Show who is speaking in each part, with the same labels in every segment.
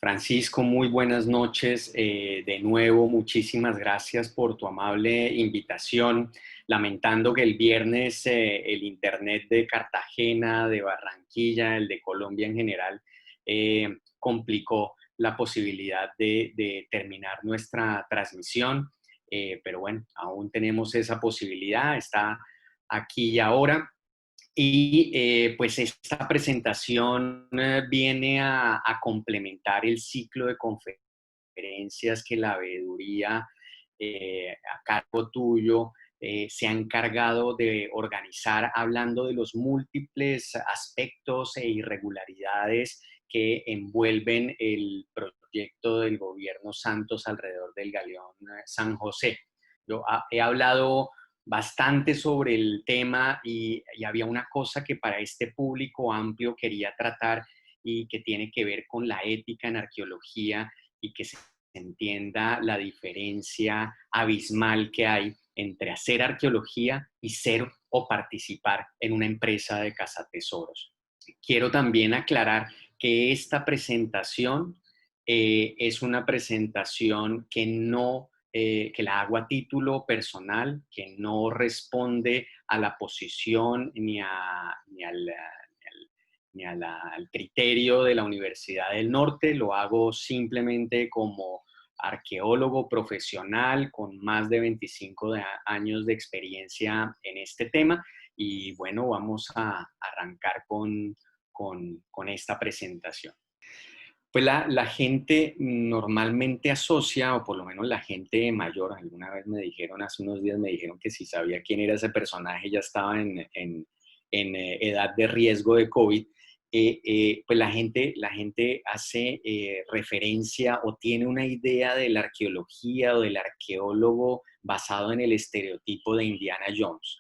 Speaker 1: Francisco, muy buenas noches. De nuevo, muchísimas gracias por tu amable invitación. Lamentando que el viernes el internet de Cartagena, de Barranquilla, el de Colombia en general, complicó la posibilidad de terminar nuestra transmisión. Pero bueno, aún tenemos esa posibilidad, está aquí y ahora. Y pues esta presentación viene a complementar el ciclo de conferencias que la veeduría a cargo tuyo se ha encargado de organizar, hablando de los múltiples aspectos e irregularidades que envuelven el proyecto del gobierno Santos alrededor del Galeón San José. Yo he hablado bastante sobre el tema y había una cosa que para este público amplio quería tratar y que tiene que ver con la ética en arqueología y que se entienda la diferencia abismal que hay entre hacer arqueología y ser o participar en una empresa de cazatesoros. Quiero también aclarar que esta presentación es una presentación que la hago a título personal, que no responde a la posición ni al criterio de la Universidad del Norte. Lo hago simplemente como arqueólogo profesional con más de 25 años de experiencia en este tema. Y bueno, vamos a arrancar con esta presentación. Pues la gente normalmente asocia, o por lo menos la gente mayor, alguna vez me dijeron, hace unos días me dijeron que si sabía quién era ese personaje ya estaba en edad de riesgo de COVID. Pues la gente hace referencia o tiene una idea de la arqueología o del arqueólogo basado en el estereotipo de Indiana Jones.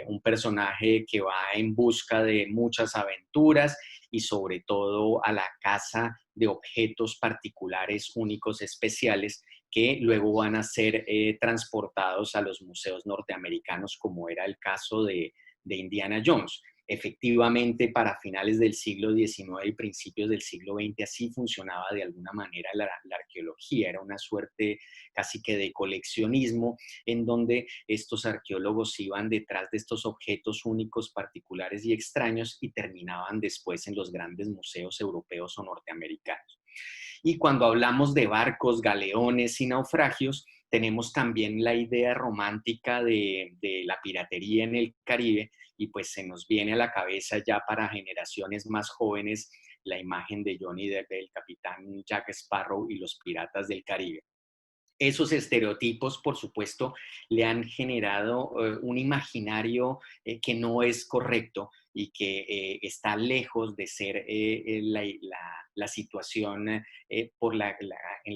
Speaker 1: Un personaje que va en busca de muchas aventuras y sobre todo a la caza de objetos particulares, únicos, especiales, que luego van a ser transportados a los museos norteamericanos, como era el caso de Indiana Jones. Efectivamente, para finales del siglo XIX y principios del siglo XX, así funcionaba de alguna manera la arqueología. Era una suerte casi que de coleccionismo, en donde estos arqueólogos iban detrás de estos objetos únicos, particulares y extraños y terminaban después en los grandes museos europeos o norteamericanos. Y cuando hablamos de barcos, galeones y naufragios, tenemos también la idea romántica de la piratería en el Caribe, y pues se nos viene a la cabeza ya para generaciones más jóvenes la imagen de Johnny Depp, el capitán Jack Sparrow y los piratas del Caribe. Esos estereotipos, por supuesto, le han generado un imaginario que no es correcto y que está lejos de ser la situación en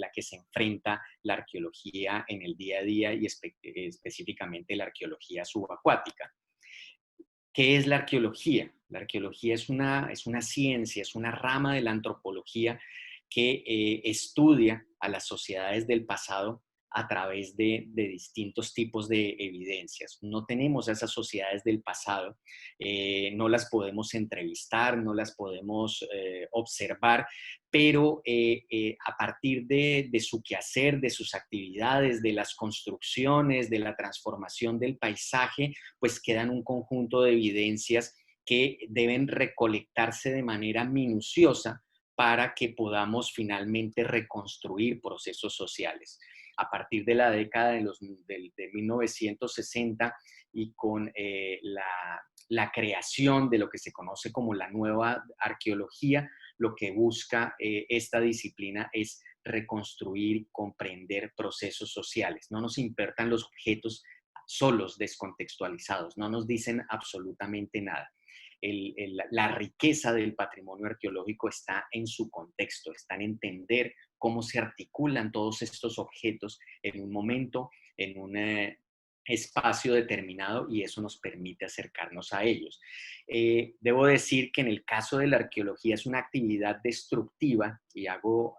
Speaker 1: la que se enfrenta la arqueología en el día a día y específicamente la arqueología subacuática. ¿Qué es la arqueología? La arqueología es una ciencia, es una rama de la antropología que estudia a las sociedades del pasado a través de distintos tipos de evidencias. No tenemos a esas sociedades del pasado, no las podemos entrevistar, no las podemos observar, pero a partir de su quehacer, de sus actividades, de las construcciones, de la transformación del paisaje, pues quedan un conjunto de evidencias que deben recolectarse de manera minuciosa para que podamos finalmente reconstruir procesos sociales. A partir de la década de 1960 y con la creación de lo que se conoce como la nueva arqueología, lo que busca esta disciplina es reconstruir, comprender procesos sociales. No nos importan los objetos solos, descontextualizados, no nos dicen absolutamente nada. La riqueza del patrimonio arqueológico está en su contexto, está en entender cómo se articulan todos estos objetos en un momento, en un espacio determinado, y eso nos permite acercarnos a ellos. Debo decir que en el caso de la arqueología es una actividad destructiva y hago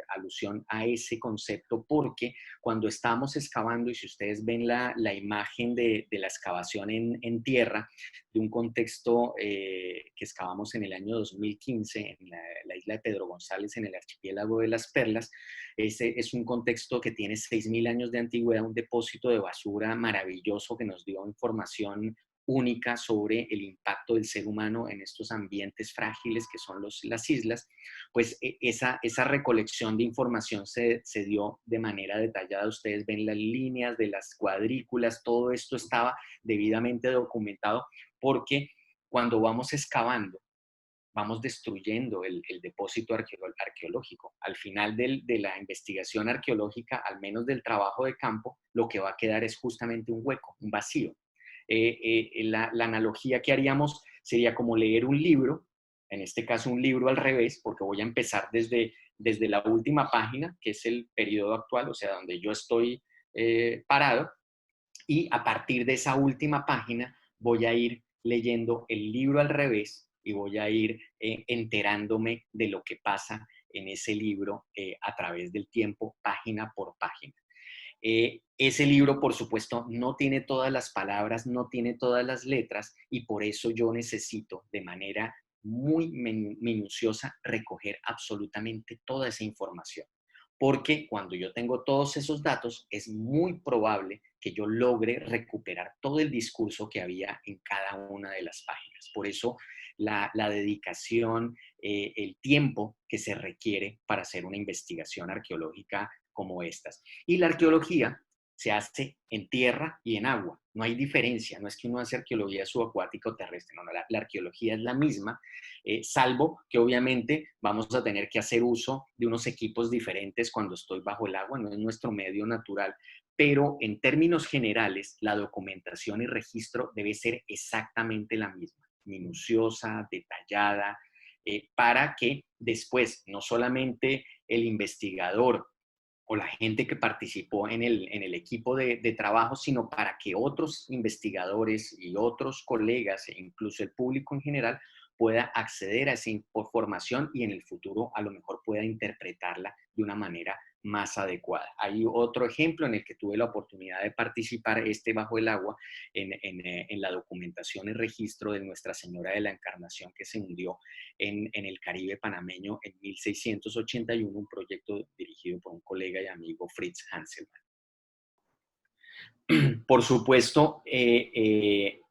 Speaker 1: alusión a ese concepto porque cuando estamos excavando, y si ustedes ven la imagen de la excavación en tierra, de un contexto que excavamos en el año 2015 en la isla de Pedro González, en el archipiélago de las Perlas, ese es un contexto que tiene 6.000 años de antigüedad, un depósito de basura maravilloso que nos dio información única sobre el impacto del ser humano en estos ambientes frágiles que son las islas, pues esa recolección de información se dio de manera detallada. Ustedes ven las líneas de las cuadrículas, todo esto estaba debidamente documentado porque cuando vamos excavando, vamos destruyendo el depósito arqueológico. Al final de la investigación arqueológica, al menos del trabajo de campo, lo que va a quedar es justamente un hueco, un vacío. La analogía que haríamos sería como leer un libro, en este caso un libro al revés, porque voy a empezar desde la última página, que es el periodo actual, o sea, donde yo estoy parado, y a partir de esa última página voy a ir leyendo el libro al revés y voy a ir enterándome de lo que pasa en ese libro a través del tiempo, página por página. Ese libro, por supuesto, no tiene todas las palabras, no tiene todas las letras y por eso yo necesito de manera muy minuciosa recoger absolutamente toda esa información. Porque cuando yo tengo todos esos datos, es muy probable que yo logre recuperar todo el discurso que había en cada una de las páginas. Por eso la dedicación, el tiempo que se requiere para hacer una investigación arqueológica como estas. Y la arqueología se hace en tierra y en agua. No hay diferencia, no es que uno hace arqueología subacuática o terrestre, no, la arqueología es la misma, salvo que obviamente vamos a tener que hacer uso de unos equipos diferentes cuando estoy bajo el agua, no es nuestro medio natural, pero en términos generales la documentación y registro debe ser exactamente la misma, minuciosa, detallada, para que después no solamente el investigador o la gente que participó en el equipo de trabajo, sino para que otros investigadores y otros colegas e incluso el público en general pueda acceder a esa información y en el futuro a lo mejor pueda interpretarla de una manera más adecuada. Hay otro ejemplo en el que tuve la oportunidad de participar, bajo el agua, en la documentación y registro de Nuestra Señora de la Encarnación que se hundió en el Caribe panameño en 1681, un proyecto dirigido por un colega y amigo, Fritz Hanselmann. Por supuesto,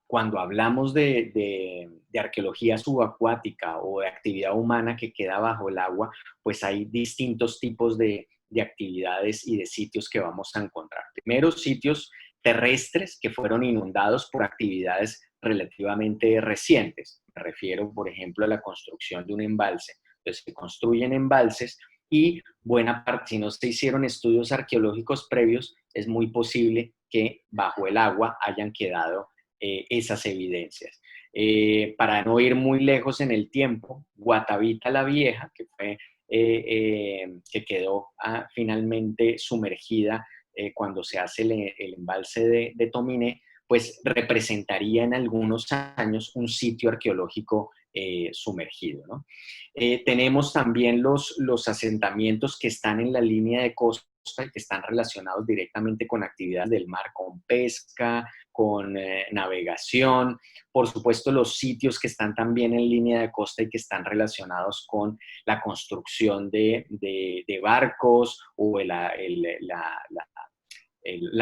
Speaker 1: cuando hablamos de arqueología subacuática o de actividad humana que queda bajo el agua, pues hay distintos tipos de actividades y de sitios que vamos a encontrar. Primero, sitios terrestres que fueron inundados por actividades relativamente recientes. Me refiero, por ejemplo, a la construcción de un embalse. Entonces, se construyen embalses y buena parte, si no se hicieron estudios arqueológicos previos, es muy posible que bajo el agua hayan quedado esas evidencias. Para no ir muy lejos en el tiempo, Guatavita la Vieja, que quedó finalmente sumergida cuando se hace el embalse de Tominé, pues representaría en algunos años un sitio arqueológico sumergido, ¿no? Tenemos también los asentamientos que están en la línea de costa y que están relacionados directamente con actividades del mar, con pesca, con navegación. Por supuesto, los sitios que están también en línea de costa y que están relacionados con la construcción de barcos o la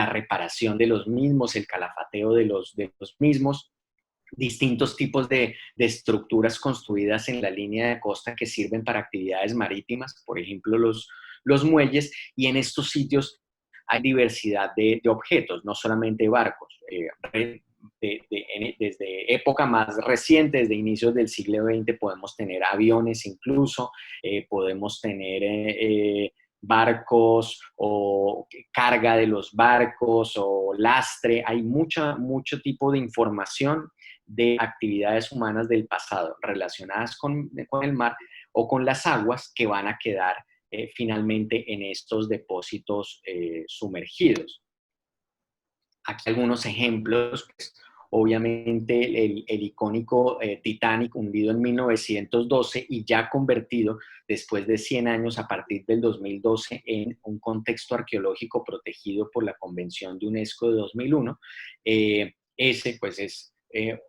Speaker 1: reparación de los mismos, el calafateo de los mismos, distintos tipos de estructuras construidas en la línea de costa que sirven para actividades marítimas, por ejemplo, los muelles, y en estos sitios hay diversidad de objetos, no solamente barcos. Desde época más reciente, desde inicios del siglo XX, podemos tener aviones incluso, podemos tener barcos o carga de los barcos o lastre. Hay mucho tipo de información de actividades humanas del pasado relacionadas con el mar o con las aguas que van a quedar finalmente en estos depósitos sumergidos. Aquí algunos ejemplos, pues, obviamente el icónico Titanic, hundido en 1912 y ya convertido después de 100 años a partir del 2012 en un contexto arqueológico protegido por la Convención de UNESCO de 2001. Ese pues es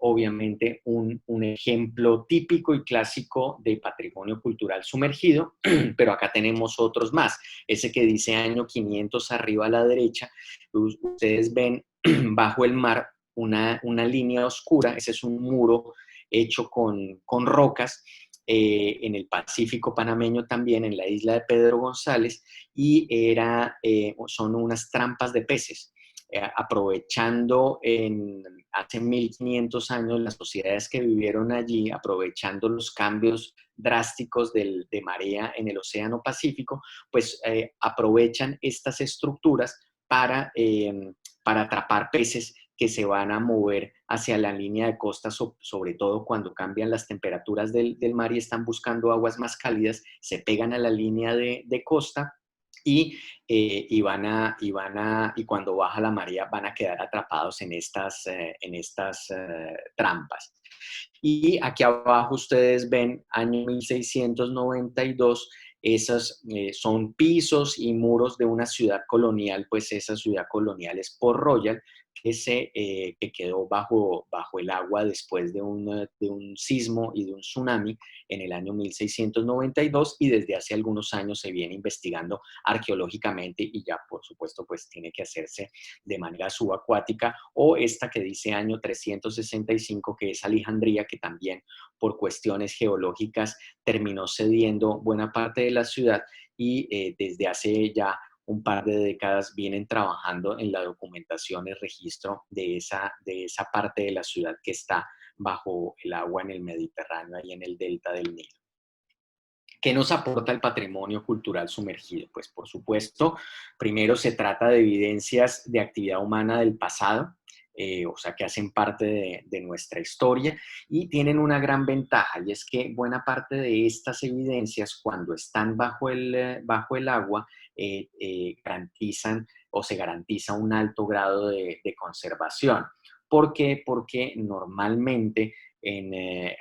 Speaker 1: obviamente un ejemplo típico y clásico de patrimonio cultural sumergido, pero acá tenemos otros más. Ese que dice año 500 arriba a la derecha, ustedes ven bajo el mar una línea oscura, ese es un muro hecho con rocas, en el Pacífico panameño también, en la isla de Pedro González, y son unas trampas de peces. Aprovechando hace 1500 años las sociedades que vivieron allí, aprovechando los cambios drásticos de marea en el Océano Pacífico, pues aprovechan estas estructuras para atrapar peces que se van a mover hacia la línea de costa, sobre todo cuando cambian las temperaturas del mar y están buscando aguas más cálidas, se pegan a la línea de costa y cuando baja la marea van a quedar atrapados en estas trampas. Y aquí abajo ustedes ven año 1692, esos son pisos y muros de una ciudad colonial, pues esa ciudad colonial es Port Royal, que quedó bajo el agua después de un sismo y de un tsunami en el año 1692 y desde hace algunos años se viene investigando arqueológicamente y ya por supuesto pues tiene que hacerse de manera subacuática, o esta que dice año 365 que es Alejandría, que también por cuestiones geológicas terminó cediendo buena parte de la ciudad y desde hace ya un par de décadas vienen trabajando en la documentación y registro de esa parte de la ciudad que está bajo el agua en el Mediterráneo, ahí en el delta del Nilo. ¿Qué nos aporta el patrimonio cultural sumergido? Pues por supuesto, primero se trata de evidencias de actividad humana del pasado, o sea, que hacen parte de nuestra historia y tienen una gran ventaja, y es que buena parte de estas evidencias, cuando están bajo el agua, garantizan o se garantiza un alto grado de conservación. ¿Por qué? Porque normalmente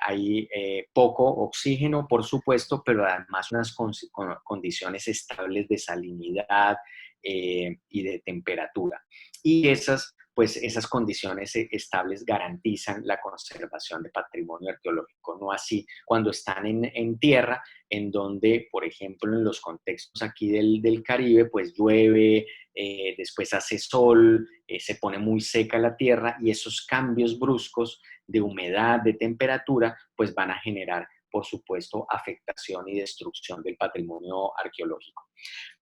Speaker 1: hay poco oxígeno, por supuesto, pero además unas condiciones estables de salinidad y de temperatura. Y esas condiciones estables garantizan la conservación de patrimonio arqueológico, no así cuando están en tierra, en donde, por ejemplo, en los contextos aquí del Caribe, pues llueve, después hace sol, se pone muy seca la tierra y esos cambios bruscos de humedad, de temperatura, pues van a generar, por supuesto, afectación y destrucción del patrimonio arqueológico.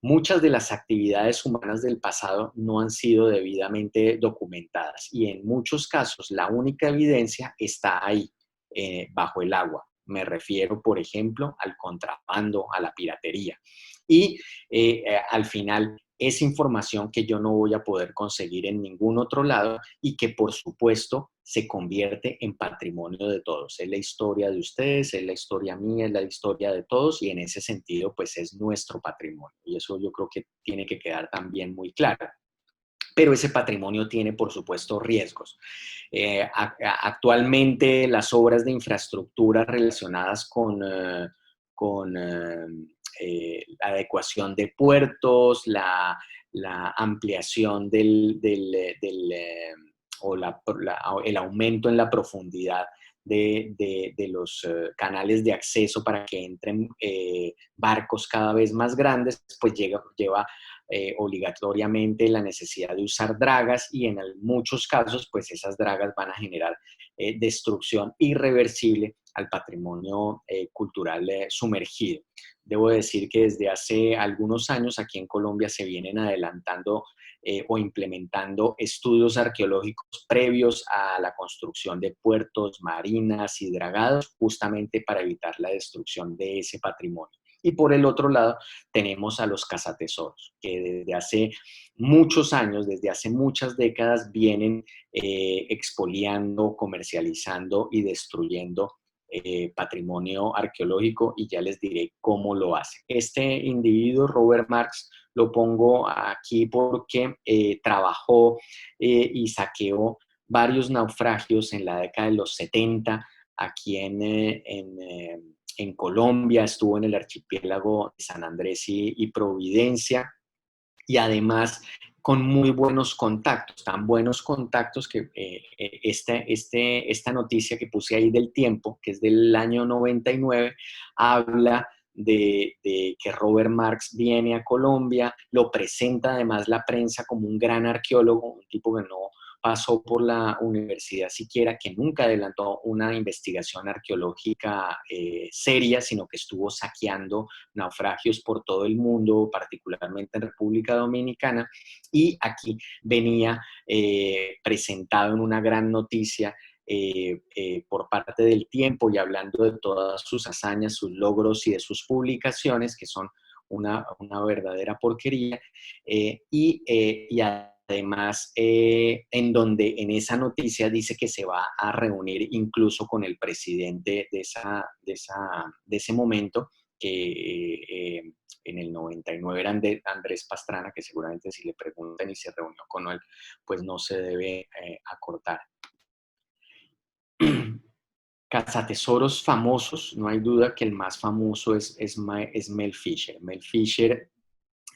Speaker 1: Muchas de las actividades humanas del pasado no han sido debidamente documentadas y en muchos casos la única evidencia está ahí, bajo el agua. Me refiero, por ejemplo, al contrabando, a la piratería. Y al final es información que yo no voy a poder conseguir en ningún otro lado y que, por supuesto, se convierte en patrimonio de todos. Es la historia de ustedes, es la historia mía, es la historia de todos y en ese sentido, pues es nuestro patrimonio. Y eso yo creo que tiene que quedar también muy claro. Pero ese patrimonio tiene, por supuesto, riesgos. Actualmente las obras de infraestructura relacionadas con la adecuación de puertos, la ampliación el aumento en la profundidad de los canales de acceso para que entren barcos cada vez más grandes, pues lleva obligatoriamente la necesidad de usar dragas y en muchos casos pues esas dragas van a generar destrucción irreversible al patrimonio cultural sumergido. Debo decir que desde hace algunos años aquí en Colombia se vienen adelantando o implementando estudios arqueológicos previos a la construcción de puertos, marinas y dragados, justamente para evitar la destrucción de ese patrimonio. Y por el otro lado, tenemos a los cazatesoros, que desde hace muchos años, desde hace muchas décadas, vienen expoliando, comercializando y destruyendo patrimonio arqueológico y ya les diré cómo lo hace. Este individuo, Robert Marx, lo pongo aquí porque trabajó y saqueó varios naufragios en la década de los 70 aquí en Colombia, estuvo en el archipiélago de San Andrés y Providencia, y además con muy buenos contactos, tan buenos contactos que esta noticia que puse ahí del tiempo, que es del año 99, habla de que Robert Marx viene a Colombia, lo presenta además la prensa como un gran arqueólogo, un tipo que no pasó por la universidad siquiera, que nunca adelantó una investigación arqueológica seria, sino que estuvo saqueando naufragios por todo el mundo, particularmente en República Dominicana, y aquí venía presentado en una gran noticia por parte del tiempo y hablando de todas sus hazañas, sus logros y de sus publicaciones, que son una verdadera porquería, y además en donde en esa noticia dice que se va a reunir incluso con el presidente de ese momento, que en el 99 era Andrés Pastrana, que seguramente si le preguntan y se reunió con él, pues no se debe acordar. Cazatesoros famosos, no hay duda que el más famoso es Mel Fisher. Mel Fisher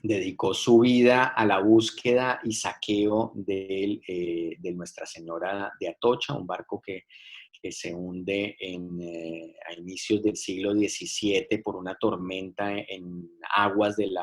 Speaker 1: dedicó su vida a la búsqueda y saqueo de Nuestra Señora de Atocha, un barco que se hunde a inicios del siglo XVII por una tormenta en aguas del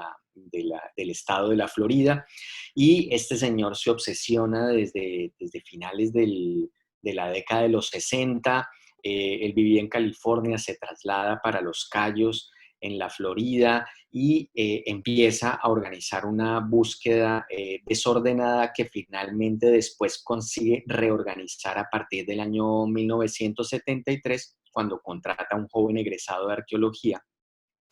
Speaker 1: estado de la Florida. Y este señor se obsesiona desde finales de la década de los 60. Él vivía en California, se traslada para Los Cayos, en la Florida, y empieza a organizar una búsqueda desordenada que finalmente después consigue reorganizar a partir del año 1973, cuando contrata a un joven egresado de arqueología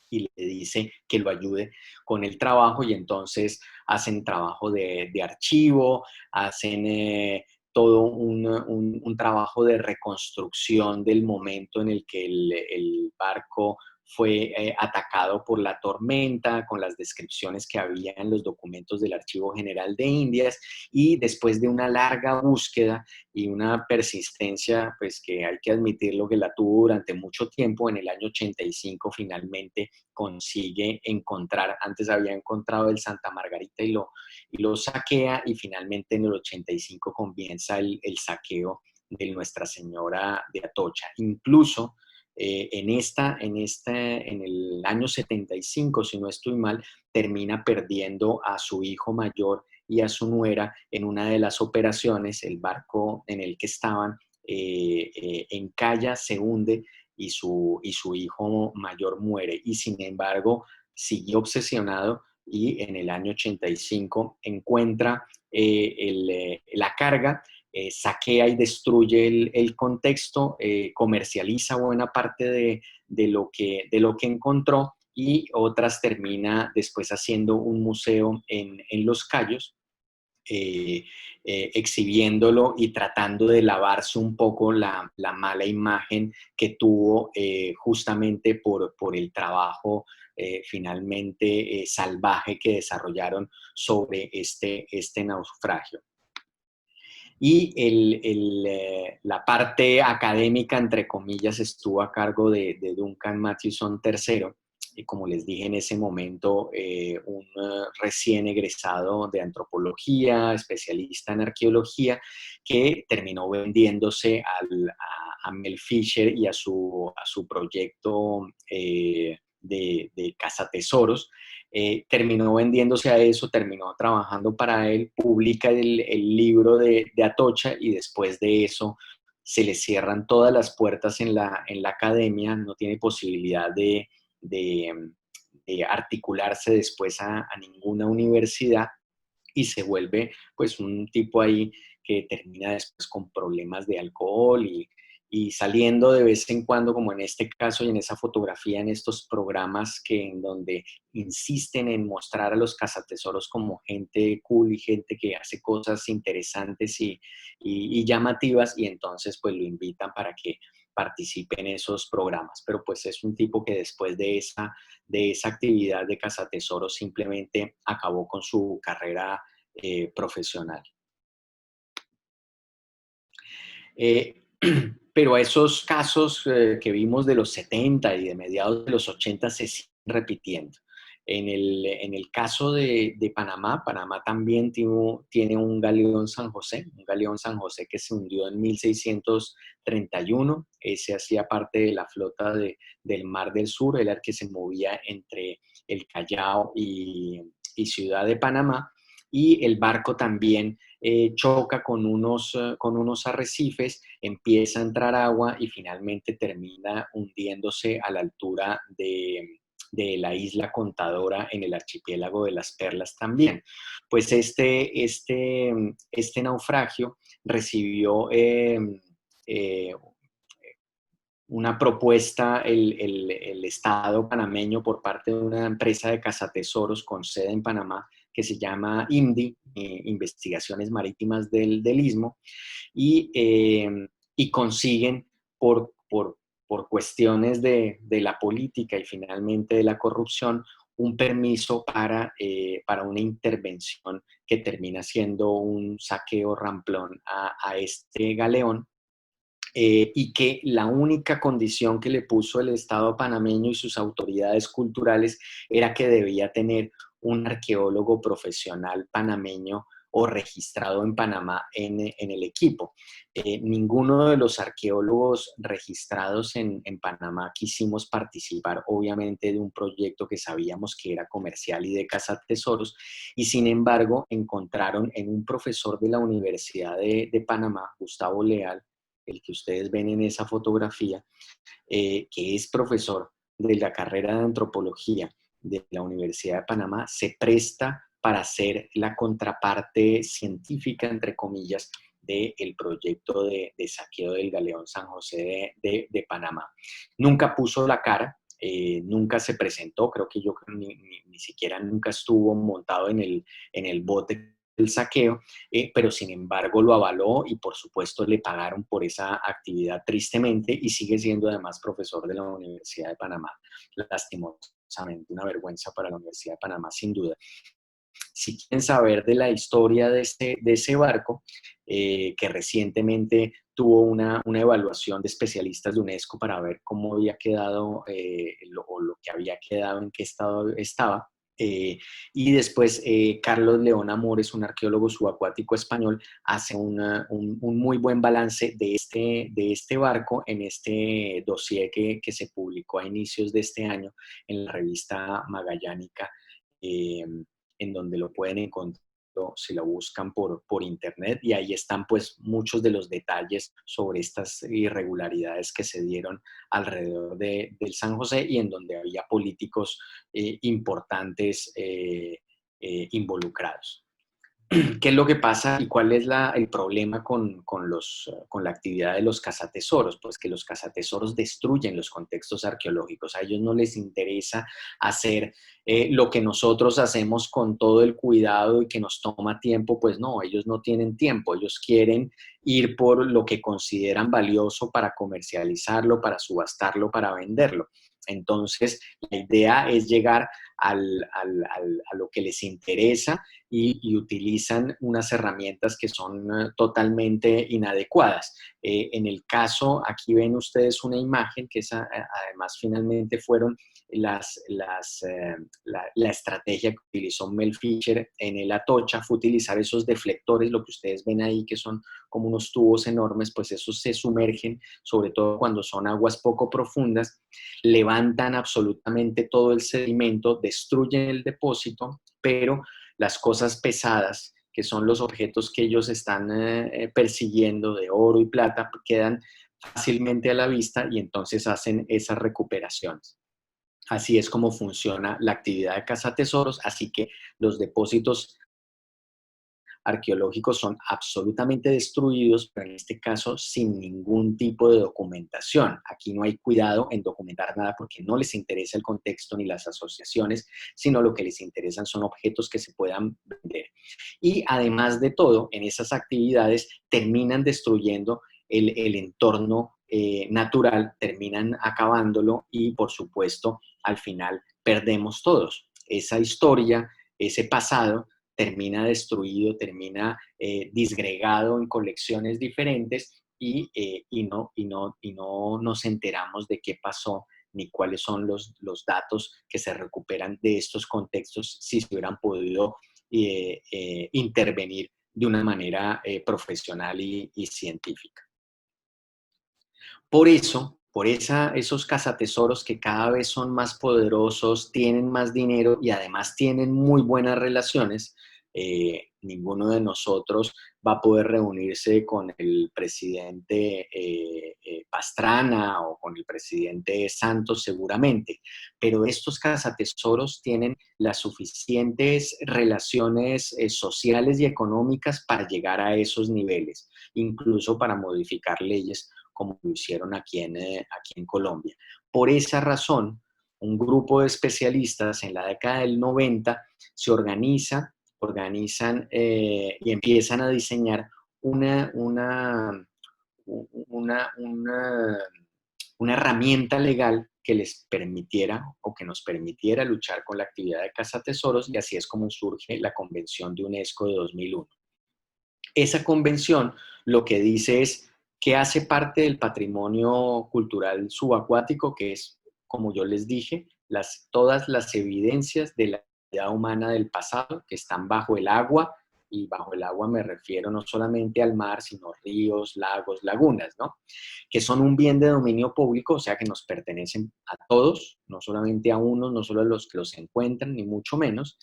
Speaker 1: y le dice que lo ayude con el trabajo, y entonces hacen trabajo de archivo, hacen todo un trabajo de reconstrucción del momento en el que el barco fue atacado por la tormenta, con las descripciones que había en los documentos del Archivo General de Indias, y después de una larga búsqueda y una persistencia, pues que hay que admitirlo que la tuvo durante mucho tiempo, en el año 85 finalmente consigue encontrar, antes había encontrado el Santa Margarita y lo saquea, y finalmente en el 85 comienza el saqueo de Nuestra Señora de Atocha. Incluso en el año 75, si no estoy mal, termina perdiendo a su hijo mayor y a su nuera en una de las operaciones. El barco en el que estaban encalla, se hunde, y su hijo mayor muere. Y sin embargo, siguió obsesionado, y en el año 85 encuentra la carga, saquea y destruye el contexto, comercializa buena parte de lo que encontró, y otras termina después haciendo un museo en Los Cayos, exhibiéndolo y tratando de lavarse un poco la mala imagen que tuvo justamente por el trabajo finalmente salvaje que desarrollaron sobre este naufragio. Y la parte académica, entre comillas, estuvo a cargo de Duncan Mathewson III, y como les dije en ese momento, un recién egresado de antropología, especialista en arqueología, que terminó vendiéndose a Mel Fisher y a su proyecto de cazatesoros. Terminó vendiéndose a eso, terminó trabajando para él, publica el libro de Atocha, y después de eso se le cierran todas las puertas en la academia, no tiene posibilidad de, de articularse después a ninguna universidad, y se vuelve pues un tipo ahí que termina después con problemas de alcohol y saliendo de vez en cuando, como en este caso y en esa fotografía, en estos programas en donde insisten en mostrar a los cazatesoros como gente cool y gente que hace cosas interesantes y llamativas, y entonces pues lo invitan para que participe en esos programas. Pero pues es un tipo que después de esa actividad de cazatesoros simplemente acabó con su carrera profesional. Eh, pero esos casos que vimos de los 70 y de mediados de los 80 se siguen repitiendo. En el caso de Panamá, Panamá también tiene un galeón San José que se hundió en 1631. Ese hacía parte de la flota del Mar del Sur, era el que se movía entre el Callao y Ciudad de Panamá. Y el barco también choca con unos arrecifes, empieza a entrar agua y finalmente termina hundiéndose a la altura de la isla Contadora en el archipiélago de las Perlas también. Pues este naufragio recibió eh, una propuesta el Estado panameño por parte de una empresa de cazatesoros con sede en Panamá que se llama INDI, Investigaciones Marítimas del Istmo, y consiguen por cuestiones de la política y finalmente de la corrupción un permiso para una intervención que termina siendo un saqueo ramplón a este galeón, y que la única condición que le puso el Estado panameño y sus autoridades culturales era que debía tener un arqueólogo profesional panameño o registrado en Panamá en el equipo. Ninguno de los arqueólogos registrados en Panamá quisimos participar, obviamente, de un proyecto que sabíamos que era comercial y de cazatesoros, y sin embargo encontraron en un profesor de la Universidad de Panamá, Gustavo Leal, el que ustedes ven en esa fotografía, que es profesor de la carrera de antropología de la Universidad de Panamá, se presta para ser la contraparte científica, entre comillas, del proyecto de saqueo del galeón San José de Panamá. Nunca puso la cara, nunca se presentó, creo que yo ni siquiera nunca estuvo montado en el bote del saqueo, pero sin embargo lo avaló y por supuesto le pagaron por esa actividad tristemente y sigue siendo además profesor de la Universidad de Panamá. Lastimosamente, una vergüenza para la Universidad de Panamá, sin duda. Si quieren saber de la historia de ese barco, que recientemente tuvo una evaluación de especialistas de UNESCO para ver cómo había quedado, o lo que había quedado, en qué estado estaba. Y después Carlos León Amores, un arqueólogo subacuático español, hace un muy buen balance de este barco en este dossier que se publicó a inicios de este año en la revista Magallánica, eh, en donde lo pueden encontrar si lo buscan por internet, y ahí están pues muchos de los detalles sobre estas irregularidades que se dieron alrededor del San José y en donde había políticos importantes involucrados. ¿Qué es lo que pasa y cuál es el problema con la actividad de los cazatesoros? Pues que los cazatesoros destruyen los contextos arqueológicos. A ellos no les interesa hacer lo que nosotros hacemos con todo el cuidado y que nos toma tiempo. Pues no, ellos no tienen tiempo. Ellos quieren ir por lo que consideran valioso para comercializarlo, para subastarlo, para venderlo. Entonces, la idea es llegar a lo que les interesa y utilizan unas herramientas que son totalmente inadecuadas. En el caso, aquí ven ustedes una imagen que además finalmente fueron la estrategia que utilizó Mel Fisher en el Atocha, fue utilizar esos deflectores, lo que ustedes ven ahí, que son como unos tubos enormes, pues esos se sumergen, sobre todo cuando son aguas poco profundas, levantan absolutamente todo el sedimento, destruyen el depósito, pero las cosas pesadas, que son los objetos que ellos están persiguiendo de oro y plata, quedan fácilmente a la vista y entonces hacen esas recuperaciones. Así es como funciona la actividad de cazatesoros, así que los depósitos arqueológicos son absolutamente destruidos, pero en este caso sin ningún tipo de documentación. Aquí no hay cuidado en documentar nada porque no les interesa el contexto ni las asociaciones, sino lo que les interesan son objetos que se puedan vender. Y además de todo, en esas actividades terminan destruyendo el entorno natural, terminan acabándolo y por supuesto al final perdemos todos. Esa historia, ese pasado, termina destruido, termina disgregado en colecciones diferentes y no nos enteramos de qué pasó ni cuáles son los datos que se recuperan de estos contextos si se hubieran podido intervenir de una manera profesional y científica. Por eso, esos cazatesoros que cada vez son más poderosos, tienen más dinero y además tienen muy buenas relaciones, ninguno de nosotros va a poder reunirse con el presidente Pastrana o con el presidente Santos seguramente, pero estos cazatesoros tienen las suficientes relaciones sociales y económicas para llegar a esos niveles, incluso para modificar leyes como lo hicieron aquí en Colombia. Por esa razón, un grupo de especialistas en la década del 90 se organizan y empiezan a diseñar una, una, una, una, una herramienta legal que les permitiera o que nos permitiera luchar con la actividad de cazatesoros, y así es como surge la Convención de UNESCO de 2001. Esa convención lo que dice es que hace parte del patrimonio cultural subacuático, que es, como yo les dije, todas las evidencias de la actividad humana del pasado que están bajo el agua, y bajo el agua me refiero no solamente al mar, sino ríos, lagos, lagunas, ¿no? Que son un bien de dominio público, o sea que nos pertenecen a todos, no solamente a unos, no solo a los que los encuentran, ni mucho menos,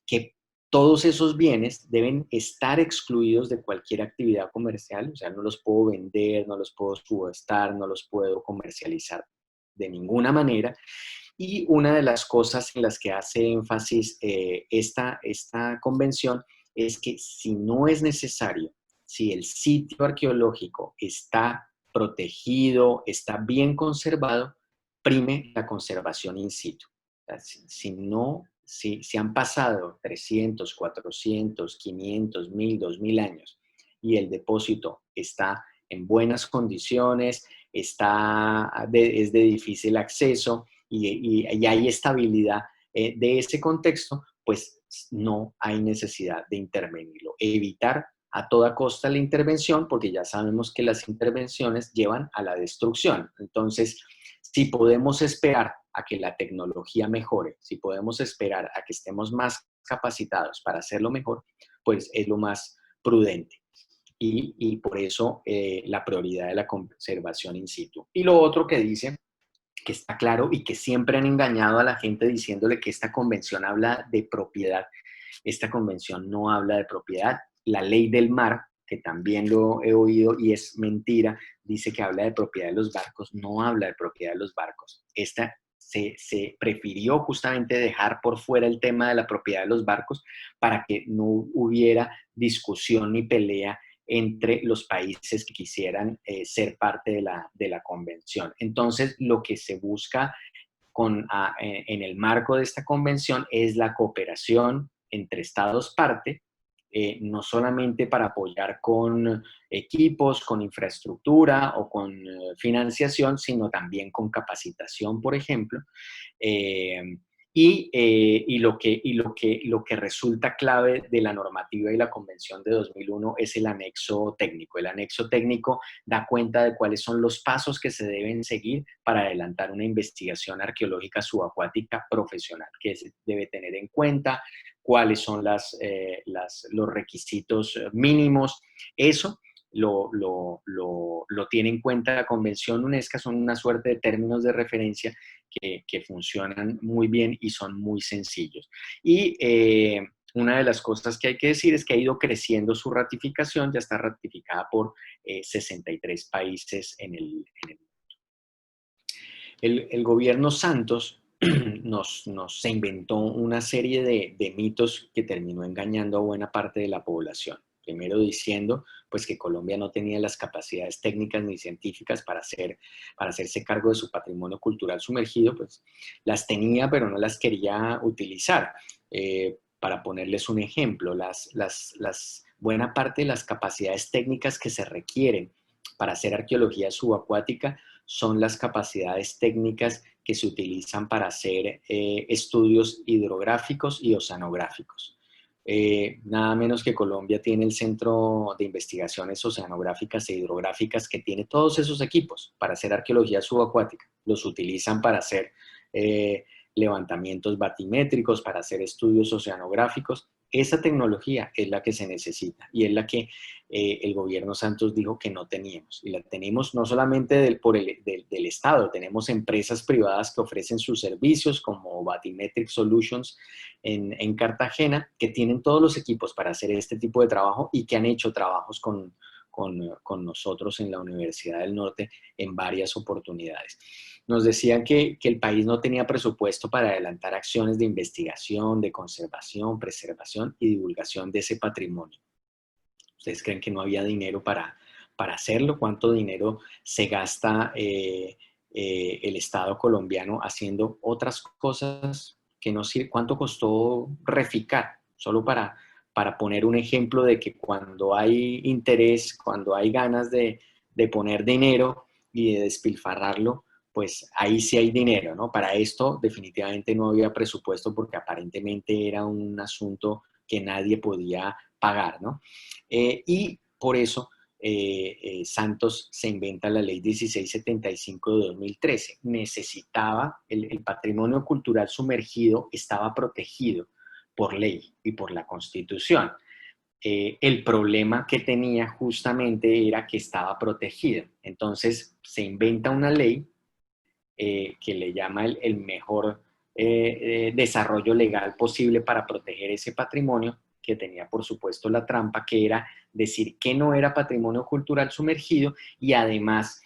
Speaker 1: que todos esos bienes deben estar excluidos de cualquier actividad comercial, o sea, no los puedo vender, no los puedo subastar, no los puedo comercializar de ninguna manera. Y una de las cosas en las que hace énfasis esta convención es que si no es necesario, si el sitio arqueológico está protegido, está bien conservado, prime la conservación in situ. O sea, si han pasado 300, 400, 500, 1000, 2000 años y el depósito está en buenas condiciones, es de difícil acceso y hay estabilidad de ese contexto, pues no hay necesidad de intervenirlo. Evitar a toda costa la intervención, porque ya sabemos que las intervenciones llevan a la destrucción. Entonces, si podemos esperar a que la tecnología mejore, si podemos esperar a que estemos más capacitados para hacerlo mejor, pues es lo más prudente. Y por eso la prioridad de la conservación in situ. Y lo otro que dice, que está claro y que siempre han engañado a la gente diciéndole que esta convención habla de propiedad. Esta convención no habla de propiedad. La ley del mar, que también lo he oído y es mentira, dice que habla de propiedad de los barcos, no habla de propiedad de los barcos. Esta se prefirió justamente dejar por fuera el tema de la propiedad de los barcos para que no hubiera discusión ni pelea entre los países que quisieran ser parte de la convención. Entonces, lo que se busca en el marco de esta convención es la cooperación entre estados parte, no solamente para apoyar con equipos, con infraestructura o con financiación, sino también con capacitación, por ejemplo. Eh, lo que resulta clave de la normativa y la convención de 2001 es el anexo técnico. El anexo técnico da cuenta de cuáles son los pasos que se deben seguir para adelantar una investigación arqueológica subacuática profesional, que se debe tener en cuenta, cuáles son los requisitos mínimos. Eso lo tiene en cuenta la Convención UNESCO, son una suerte de términos de referencia que funcionan muy bien y son muy sencillos. Y una de las cosas que hay que decir es que ha ido creciendo su ratificación, ya está ratificada por 63 países en el mundo. El gobierno Santos se inventó una serie de mitos que terminó engañando a buena parte de la población. Primero diciendo pues, que Colombia no tenía las capacidades técnicas ni científicas para hacerse cargo de su patrimonio cultural sumergido, pues las tenía, pero no las quería utilizar. Para ponerles un ejemplo, buena parte de las capacidades técnicas que se requieren para hacer arqueología subacuática son las capacidades técnicas que se utilizan para hacer estudios hidrográficos y oceanográficos. Nada menos que Colombia tiene el Centro de Investigaciones Oceanográficas e Hidrográficas que tiene todos esos equipos para hacer arqueología subacuática. Los utilizan para hacer levantamientos batimétricos, para hacer estudios oceanográficos. Esa tecnología es la que se necesita y es la que el gobierno Santos dijo que no teníamos. Y la tenemos no solamente del Estado, tenemos empresas privadas que ofrecen sus servicios como Batimetric Solutions en Cartagena, que tienen todos los equipos para hacer este tipo de trabajo y que han hecho trabajos con nosotros en la Universidad del Norte en varias oportunidades. Nos decían que el país no tenía presupuesto para adelantar acciones de investigación, de conservación, preservación y divulgación de ese patrimonio. ¿Ustedes creen que no había dinero para hacerlo? ¿Cuánto dinero se gasta el Estado colombiano haciendo otras cosas que no sirven? ¿Cuánto costó Reficar? Solo para poner un ejemplo de que cuando hay interés, cuando hay ganas de poner dinero y de despilfarrarlo, pues ahí sí hay dinero, ¿no? Para esto definitivamente no había presupuesto porque aparentemente era un asunto que nadie podía pagar, ¿no? Y por eso Santos se inventa la ley 1675 de 2013. Necesitaba, el patrimonio cultural sumergido estaba protegido por ley y por la Constitución. El problema que tenía justamente era que estaba protegido. Entonces se inventa una ley que le llama el mejor desarrollo legal posible para proteger ese patrimonio, que tenía por supuesto la trampa, que era decir que no era patrimonio cultural sumergido y además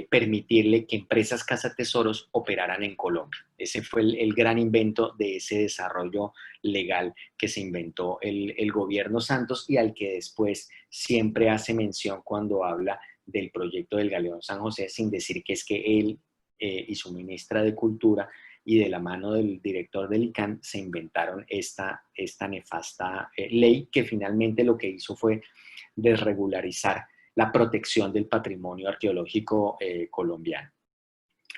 Speaker 1: permitirle que empresas cazatesoros operaran en Colombia. Ese fue el gran invento de ese desarrollo legal que se inventó el gobierno Santos y al que después siempre hace mención cuando habla del proyecto del Galeón San José, sin decir que es que él y su ministra de Cultura y de la mano del director del ICANN se inventaron esta nefasta ley que finalmente lo que hizo fue desregularizar la protección del patrimonio arqueológico colombiano.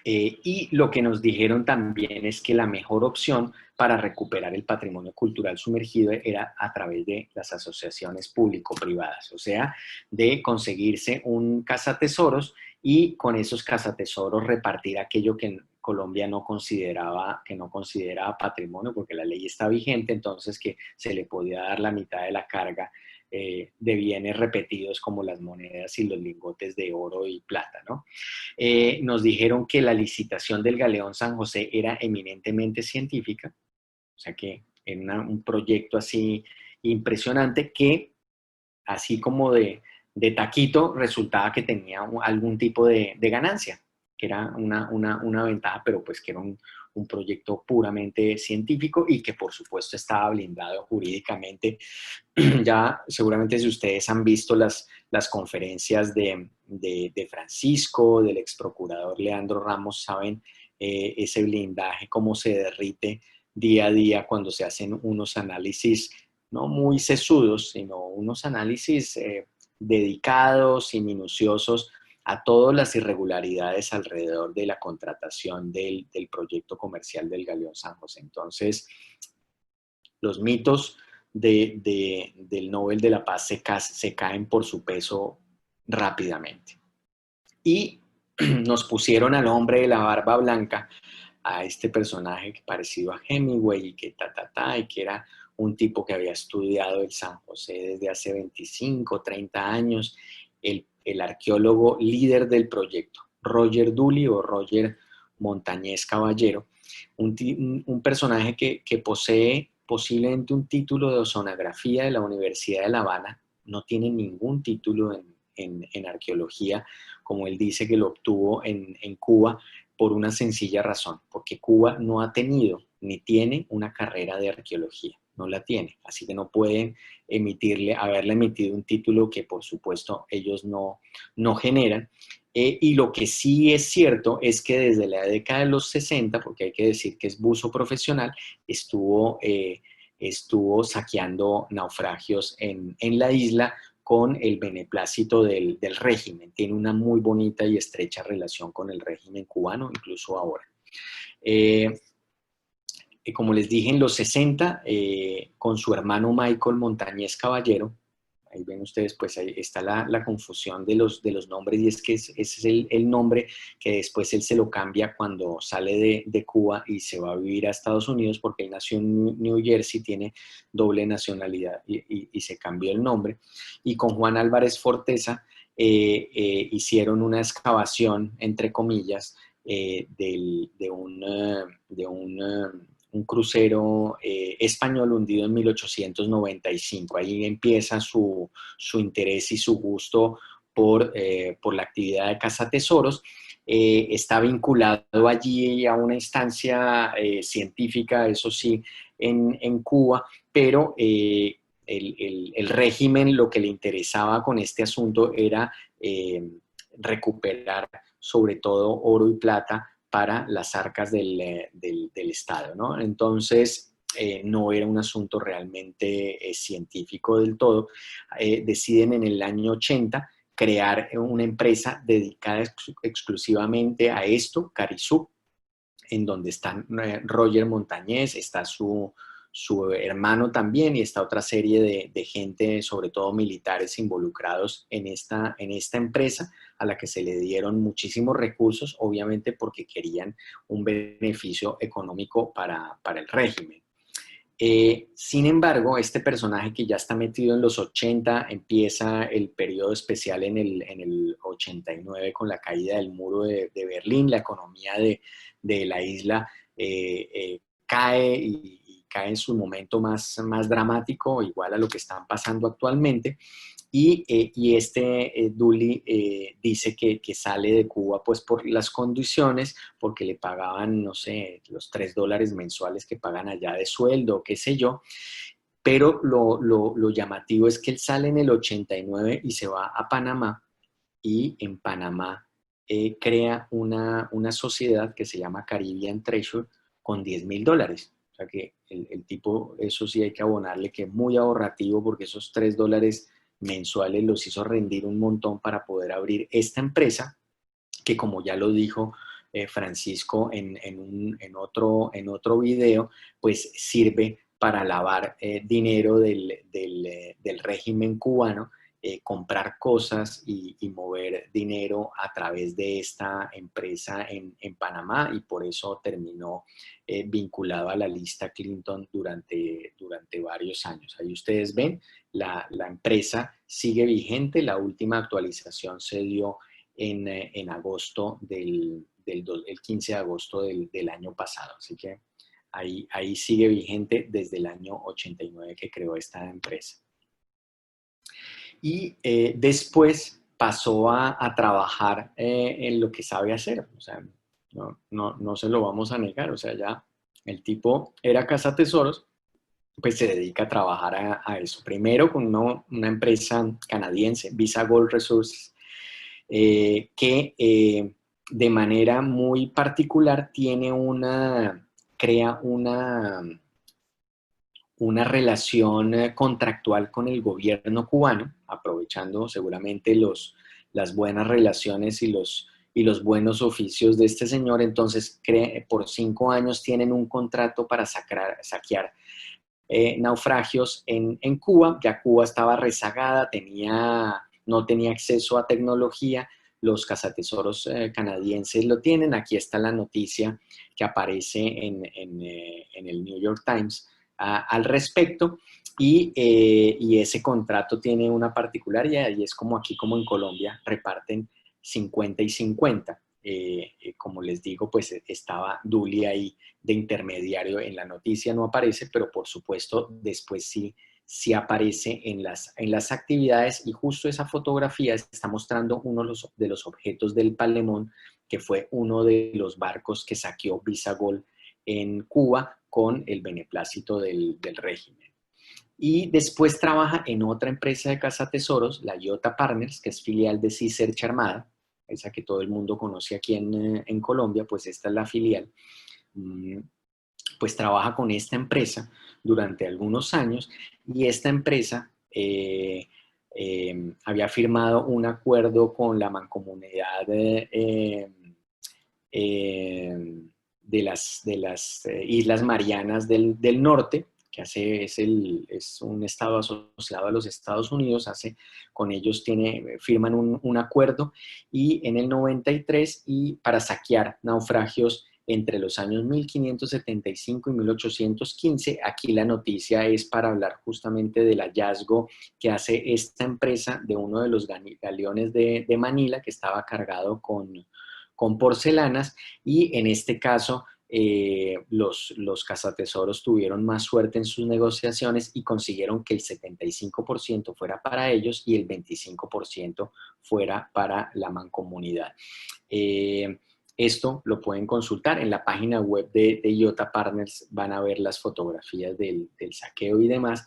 Speaker 1: Y lo que nos dijeron también es que la mejor opción para recuperar el patrimonio cultural sumergido era a través de las asociaciones público-privadas, o sea, de conseguirse un cazatesoros y con esos cazatesoros repartir aquello que Colombia no consideraba patrimonio, porque la ley está vigente, entonces que se le podía dar la mitad de la carga de bienes repetidos como las monedas y los lingotes de oro y plata, ¿no? Nos dijeron que la licitación del Galeón San José era eminentemente científica, o sea que era un proyecto así impresionante que, así como de taquito, resultaba que tenía algún tipo de ganancia, que era una ventaja, pero pues que era un proyecto puramente científico y que por supuesto estaba blindado jurídicamente. Ya seguramente si ustedes han visto las conferencias de Francisco, del ex procurador Leandro Ramos, saben ese blindaje, cómo se derrite día a día cuando se hacen unos análisis no muy sesudos, sino unos análisis dedicados y minuciosos a todas las irregularidades alrededor de la contratación del proyecto comercial del Galeón San José. Entonces, los mitos del Nobel de la Paz se caen por su peso rápidamente. Y nos pusieron al hombre de la barba blanca, a este personaje parecido a Hemingway y que y que era un tipo que había estudiado el San José desde hace 25, 30 años, el arqueólogo líder del proyecto, Roger Dooley o Roger Montañez Caballero, un personaje que posee posiblemente un título de oceanografía de la Universidad de La Habana, no tiene ningún título en arqueología, como él dice que lo obtuvo en Cuba, por una sencilla razón, porque Cuba no ha tenido ni tiene una carrera de arqueología, no la tiene, así que no pueden haberle emitido un título que por supuesto ellos no generan. Y lo que sí es cierto es que desde la década de los 60, porque hay que decir que es buzo profesional, estuvo saqueando naufragios en la isla con el beneplácito del régimen. Tiene una muy bonita y estrecha relación con el régimen cubano, incluso ahora. como les dije, en los 60, con su hermano Michael Montañez Caballero. Ahí ven ustedes, pues ahí está la confusión de los nombres, y es que ese es el nombre que después él se lo cambia cuando sale de Cuba y se va a vivir a Estados Unidos, porque él nació en New Jersey, tiene doble nacionalidad y se cambió el nombre. Y con Juan Álvarez Forteza hicieron una excavación, entre comillas, un crucero español hundido en 1895. Ahí empieza su interés y su gusto por la actividad de cazatesoros. Está vinculado allí a una instancia científica, eso sí, en Cuba, pero el régimen lo que le interesaba con este asunto era recuperar sobre todo oro y plata para las arcas del Estado, ¿no? Entonces, no era un asunto realmente científico del todo. Deciden en el año 80 crear una empresa dedicada exclusivamente a esto, Carisú, en donde están Roger Montañez, está su hermano también, y está otra serie de gente, sobre todo militares, involucrados en esta empresa, a la que se le dieron muchísimos recursos, obviamente porque querían un beneficio económico para el régimen. Sin embargo, este personaje que ya está metido en los 80, empieza el periodo especial en el 89 con la caída del muro de Berlín, la economía de la isla cae y cae en su momento más dramático, igual a lo que están pasando actualmente. Y este Dully dice que sale de Cuba pues por las condiciones, porque le pagaban, no sé, los $3 mensuales que pagan allá de sueldo, qué sé yo, pero lo llamativo es que él sale en el 89 y se va a Panamá, y en Panamá crea una sociedad que se llama Caribbean Treasure con $10,000. O sea que el tipo, eso sí hay que abonarle, que es muy ahorrativo, porque esos $3 mensuales los hizo rendir un montón para poder abrir esta empresa, que como ya lo dijo Francisco en otro video, pues sirve para lavar dinero del régimen cubano, comprar cosas y mover dinero a través de esta empresa en Panamá, y por eso terminó vinculado a la lista Clinton durante varios años. Ahí ustedes ven, la empresa sigue vigente. La última actualización se dio en agosto el 15 de agosto del año pasado. Así que ahí sigue vigente desde el año 89 que creó esta empresa. Y después pasó a trabajar en lo que sabe hacer. O sea, no se lo vamos a negar. O sea, ya el tipo era cazatesoros, pues se dedica a trabajar a eso. Primero con una empresa canadiense, Visa Gold Resources, que de manera muy particular crea una relación contractual con el gobierno cubano, aprovechando seguramente las buenas relaciones y los buenos oficios de este señor. Entonces, por 5 años tienen un contrato para saquear naufragios en Cuba. Ya Cuba estaba rezagada, no tenía acceso a tecnología. Los cazatesoros canadienses lo tienen. Aquí está la noticia que aparece en el New York Times al respecto. Y ese contrato tiene una particularidad, y es como aquí, como en Colombia, reparten 50 y 50. Como les digo, pues estaba Dully ahí de intermediario. En la noticia no aparece, pero por supuesto después sí aparece en las actividades. Y justo esa fotografía está mostrando uno de los objetos del Palemón, que fue uno de los barcos que saqueó Visa Gold en Cuba con el beneplácito del régimen. Y después trabaja en otra empresa de cazatesoros, la Iota Partners, que es filial de Cisercha Armada, esa que todo el mundo conoce aquí en Colombia. Pues esta es la filial. Pues trabaja con esta empresa durante algunos años, y esta empresa había firmado un acuerdo con la Mancomunidad de de las Islas Marianas del Norte, que es un estado asociado a los Estados Unidos, con ellos firman un acuerdo y en el 93 y para saquear naufragios entre los años 1575 y 1815. Aquí la noticia es para hablar justamente del hallazgo que hace esta empresa de uno de los galeones de Manila que estaba cargado con porcelanas y en este caso los cazatesoros tuvieron más suerte en sus negociaciones y consiguieron que el 75% fuera para ellos y el 25% fuera para la mancomunidad. Esto lo pueden consultar en la página web de IOTA Partners, van a ver las fotografías del saqueo y demás.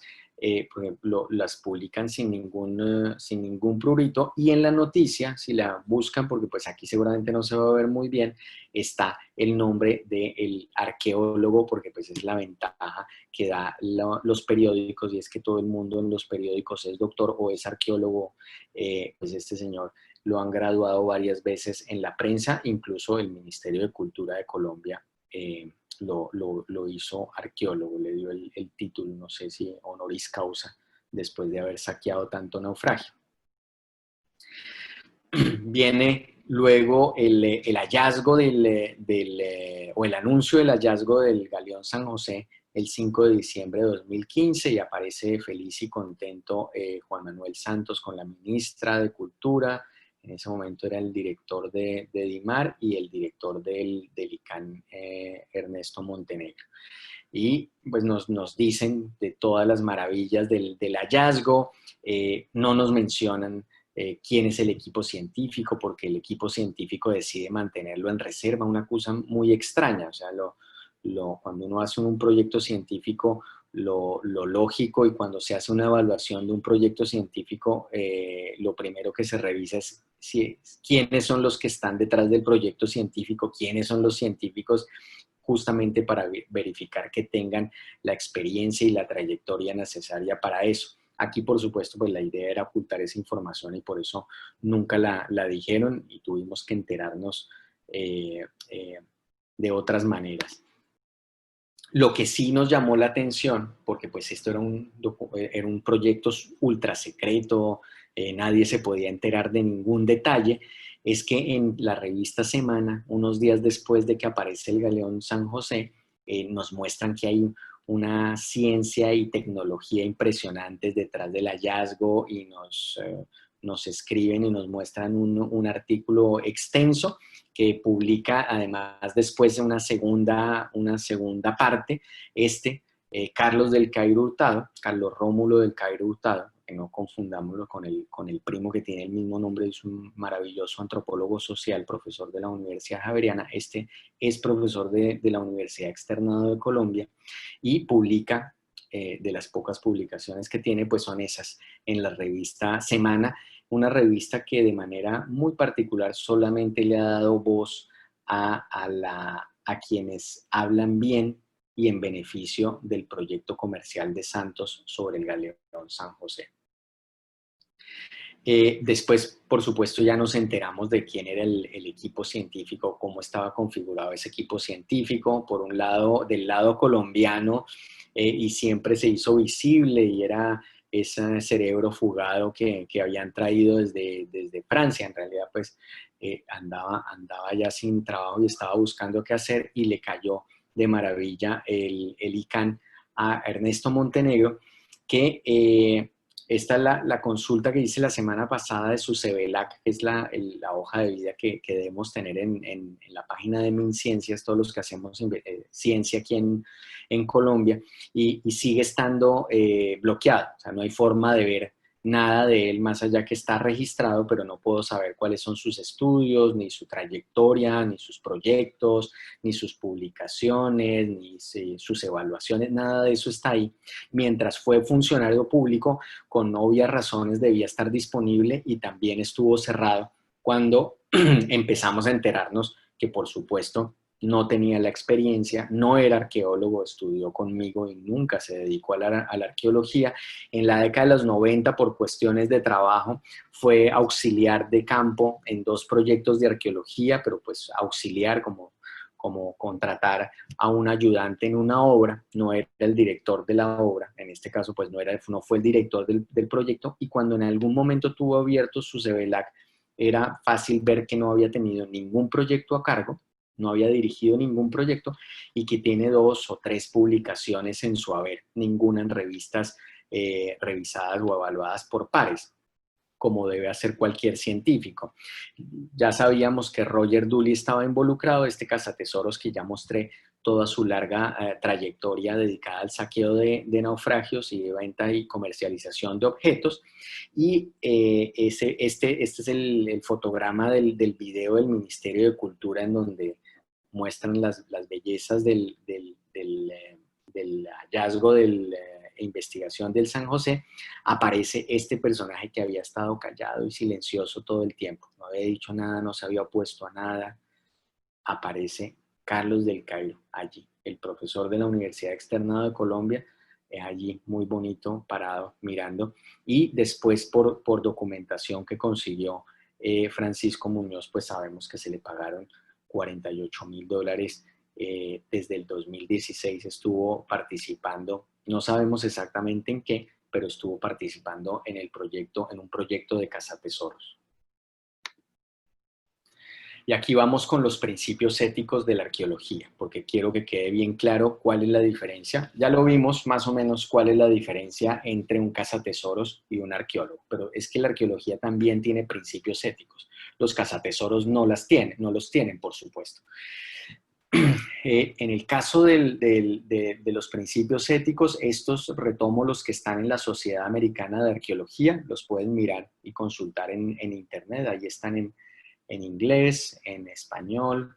Speaker 1: Por ejemplo, las publican sin ningún prurito y en la noticia, si la buscan, porque pues aquí seguramente no se va a ver muy bien, está el nombre del arqueólogo, porque pues es la ventaja que da los periódicos y es que todo el mundo en los periódicos es doctor o es arqueólogo. Pues este señor lo han graduado varias veces en la prensa, incluso el Ministerio de Cultura de Colombia lo hizo arqueólogo, le dio el título, no sé si honoris causa, después de haber saqueado tanto naufragio. Viene luego el hallazgo o el anuncio del hallazgo del galeón San José el 5 de diciembre de 2015 y aparece feliz y contento Juan Manuel Santos con la ministra de Cultura. En ese momento era el director de DIMAR y el director del ICANN, Ernesto Montenegro. Y pues nos dicen de todas las maravillas del hallazgo, no nos mencionan quién es el equipo científico, porque el equipo científico decide mantenerlo en reserva, una cosa muy extraña. O sea, cuando uno hace un proyecto científico, lo lógico y cuando se hace una evaluación de un proyecto científico, lo primero que se revisa es quiénes son los que están detrás del proyecto científico, quiénes son los científicos, justamente para verificar que tengan la experiencia y la trayectoria necesaria para eso. Aquí, por supuesto, pues la idea era ocultar esa información y por eso nunca la dijeron y tuvimos que enterarnos de otras maneras. Lo que sí nos llamó la atención, porque pues esto era un proyecto ultra secreto, nadie se podía enterar de ningún detalle, es que en la revista Semana, unos días después de que aparece el galeón San José, nos muestran que hay una ciencia y tecnología impresionantes detrás del hallazgo y nos escriben y nos muestran un artículo extenso que publica además después una segunda parte, Carlos del Cairo Hurtado, Carlos Rómulo del Cairo Hurtado, que no confundámoslo con el primo que tiene el mismo nombre, es un maravilloso antropólogo social, profesor de la Universidad Javeriana, es profesor de la Universidad Externado de Colombia y publica, de las pocas publicaciones que tiene, pues son esas en la revista Semana, una revista que de manera muy particular solamente le ha dado voz a quienes hablan bien y en beneficio del proyecto comercial de Santos sobre el galeón San José. Después, por supuesto, ya nos enteramos de quién era el equipo científico, cómo estaba configurado ese equipo científico, por un lado, del lado colombiano, y siempre se hizo visible y era ese cerebro fugado que habían traído desde Francia. En realidad, pues, andaba ya sin trabajo y estaba buscando qué hacer y le cayó de maravilla el ICANN a Ernesto Montenegro, que esta es la consulta que hice la semana pasada de su CEVELAC, que es la hoja de vida que debemos tener en la página de MinCiencias, todos los que hacemos ciencia aquí en Colombia, y sigue estando bloqueado. O sea, no hay forma de ver nada de él más allá que está registrado, pero no puedo saber cuáles son sus estudios, ni su trayectoria, ni sus proyectos, ni sus publicaciones, ni sus evaluaciones, nada de eso está ahí. Mientras fue funcionario público, con obvias razones debía estar disponible y también estuvo cerrado cuando empezamos a enterarnos que, por supuesto, no tenía la experiencia, no era arqueólogo, estudió conmigo y nunca se dedicó a la arqueología. En la década de los 90, por cuestiones de trabajo, fue auxiliar de campo en 2 proyectos de arqueología, pero pues auxiliar, como como contratar a un ayudante en una obra, no era el director de la obra, en este caso pues no fue el director del proyecto, y cuando en algún momento tuvo abierto su CVLAC, era fácil ver que no había tenido ningún proyecto a cargo, no había dirigido ningún proyecto y que tiene 2 o 3 publicaciones en su haber, ninguna en revistas revisadas o evaluadas por pares, como debe hacer cualquier científico. Ya sabíamos que Roger Dooley estaba involucrado, este cazatesoros que ya mostré toda su larga trayectoria dedicada al saqueo de naufragios y de venta y comercialización de objetos. Y este es el fotograma del video del Ministerio de Cultura, en donde muestran las bellezas del hallazgo investigación del San José. Aparece este personaje que había estado callado y silencioso todo el tiempo, no había dicho nada, no se había opuesto a nada. Aparece Carlos del Cairo allí, el profesor de la Universidad Externado de Colombia, allí muy bonito, parado, mirando, y después por documentación que consiguió Francisco Muñoz, pues sabemos que se le pagaron $48,000. Desde el 2016 estuvo participando, no sabemos exactamente en qué, pero estuvo participando en un proyecto de cazatesoros. Y aquí vamos con los principios éticos de la arqueología, porque quiero que quede bien claro cuál es la diferencia. Ya lo vimos más o menos cuál es la diferencia entre un cazatesoros y un arqueólogo, pero es que la arqueología también tiene principios éticos. Los cazatesoros no los tienen, por supuesto. En el caso de los principios éticos, estos retomo los que están en la Sociedad Americana de Arqueología, los pueden mirar y consultar en internet, ahí están en inglés, en español,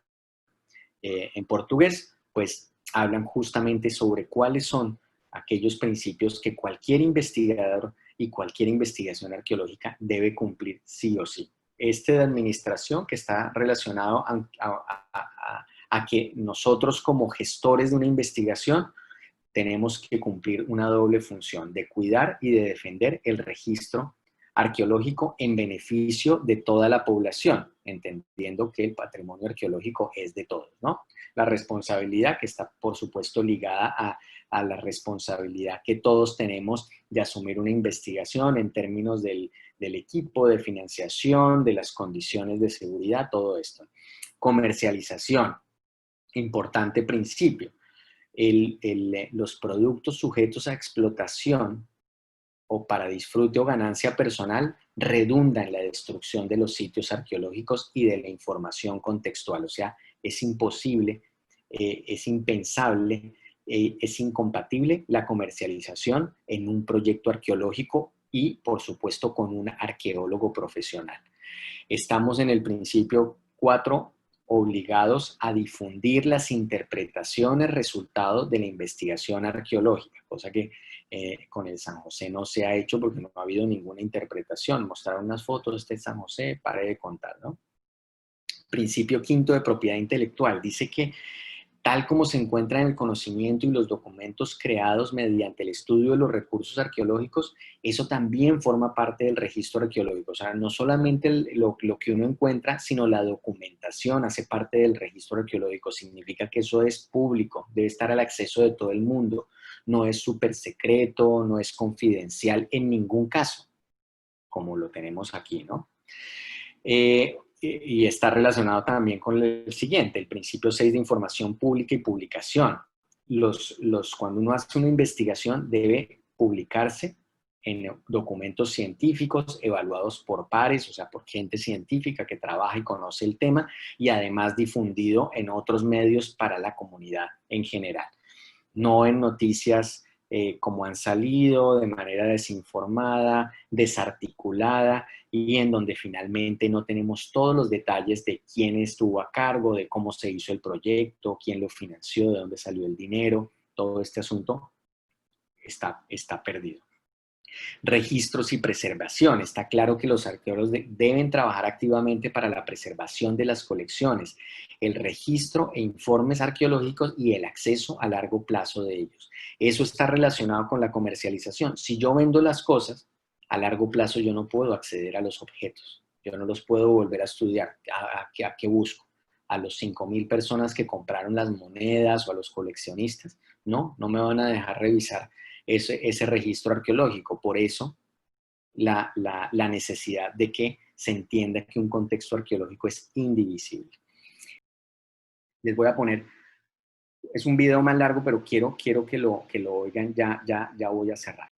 Speaker 1: en portugués, pues hablan justamente sobre cuáles son aquellos principios que cualquier investigador y cualquier investigación arqueológica debe cumplir sí o sí. Este de administración, que está relacionado a que nosotros como gestores de una investigación tenemos que cumplir una doble función de cuidar y de defender el registro arqueológico en beneficio de toda la población, entendiendo que el patrimonio arqueológico es de todos, ¿no? La responsabilidad que está, por supuesto, ligada a la responsabilidad que todos tenemos de asumir una investigación en términos del equipo, de financiación, de las condiciones de seguridad, todo esto. Comercialización, importante principio. Los productos sujetos a explotación o para disfrute o ganancia personal redunda en la destrucción de los sitios arqueológicos y de la información contextual. O sea, es imposible, es impensable, es incompatible la comercialización en un proyecto arqueológico y, por supuesto, con un arqueólogo profesional. Estamos en el principio 4, obligados a difundir las interpretaciones resultados de la investigación arqueológica, cosa que con el San José no se ha hecho porque no ha habido ninguna interpretación. Mostrar unas fotos de este San José, pare de contar, ¿no? Principio 5 de propiedad intelectual. Dice que tal como se encuentra en el conocimiento y los documentos creados mediante el estudio de los recursos arqueológicos, eso también forma parte del registro arqueológico. O sea, no solamente lo que uno encuentra, sino la documentación hace parte del registro arqueológico. Significa que eso es público, debe estar al acceso de todo el mundo. No es súper secreto, no es confidencial en ningún caso, como lo tenemos aquí, ¿no? Y está relacionado también con el siguiente, el principio 6 de información pública y publicación. Cuando uno hace una investigación debe publicarse en documentos científicos evaluados por pares, o sea, por gente científica que trabaja y conoce el tema, y además difundido en otros medios para la comunidad en general. No en noticias como han salido, de manera desinformada, desarticulada, y en donde finalmente no tenemos todos los detalles de quién estuvo a cargo, de cómo se hizo el proyecto, quién lo financió, de dónde salió el dinero. Todo este asunto está perdido. Registros y preservación. Está claro que los arqueólogos deben trabajar activamente para la preservación de las colecciones, el registro e informes arqueológicos y el acceso a largo plazo de ellos. Eso está relacionado con la comercialización. Si yo vendo las cosas, a largo plazo yo no puedo acceder a los objetos. Yo no los puedo volver a estudiar. ¿A qué busco? a los 5.000 personas que compraron las monedas o a los coleccionistas. No, no me van a dejar revisar ese registro arqueológico. Por eso la necesidad de que se entienda que un contexto arqueológico es indivisible. Les voy a poner, es un video más largo, pero quiero que lo oigan, ya voy a cerrar.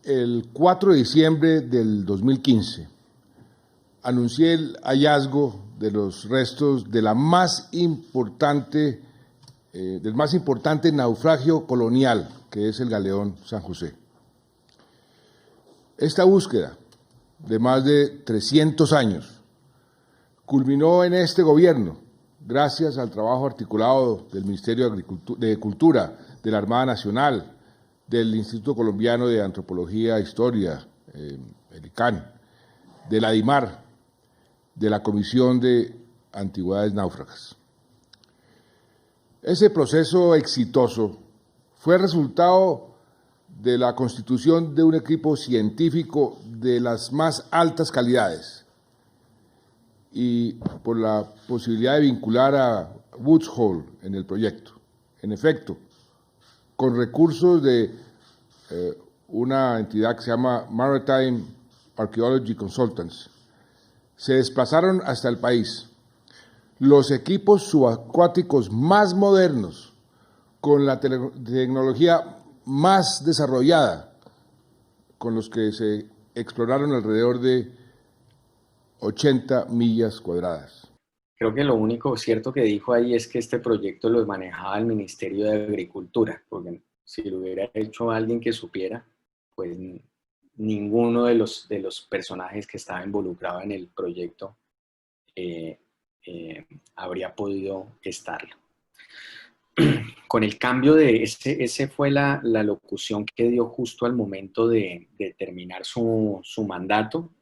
Speaker 2: El 4 de diciembre del 2015 anuncié el hallazgo de los restos de del más importante naufragio colonial, que es el Galeón San José. Esta búsqueda de más de 300 años culminó en este gobierno, gracias al trabajo articulado del Ministerio de Cultura, de la Armada Nacional, del Instituto Colombiano de Antropología e Historia, el ICANN, de la DIMAR, de la Comisión de Antigüedades Náufragas. Ese proceso exitoso fue resultado de la constitución de un equipo científico de las más altas calidades y por la posibilidad de vincular a Woods Hole en el proyecto. En efecto, con recursos de una entidad que se llama Maritime Archaeology Consultants, se desplazaron hasta el país los equipos subacuáticos más modernos, con la tecnología más desarrollada, con los que se exploraron alrededor de 80 millas cuadradas.
Speaker 1: Creo que lo único cierto que dijo ahí es que este proyecto lo manejaba el Ministerio de Agricultura, porque si lo hubiera hecho alguien que supiera, pues ninguno de los personajes que estaba involucrado en el proyecto habría podido estarlo. Con el cambio de ese fue la locución que dio justo al momento de terminar su mandato,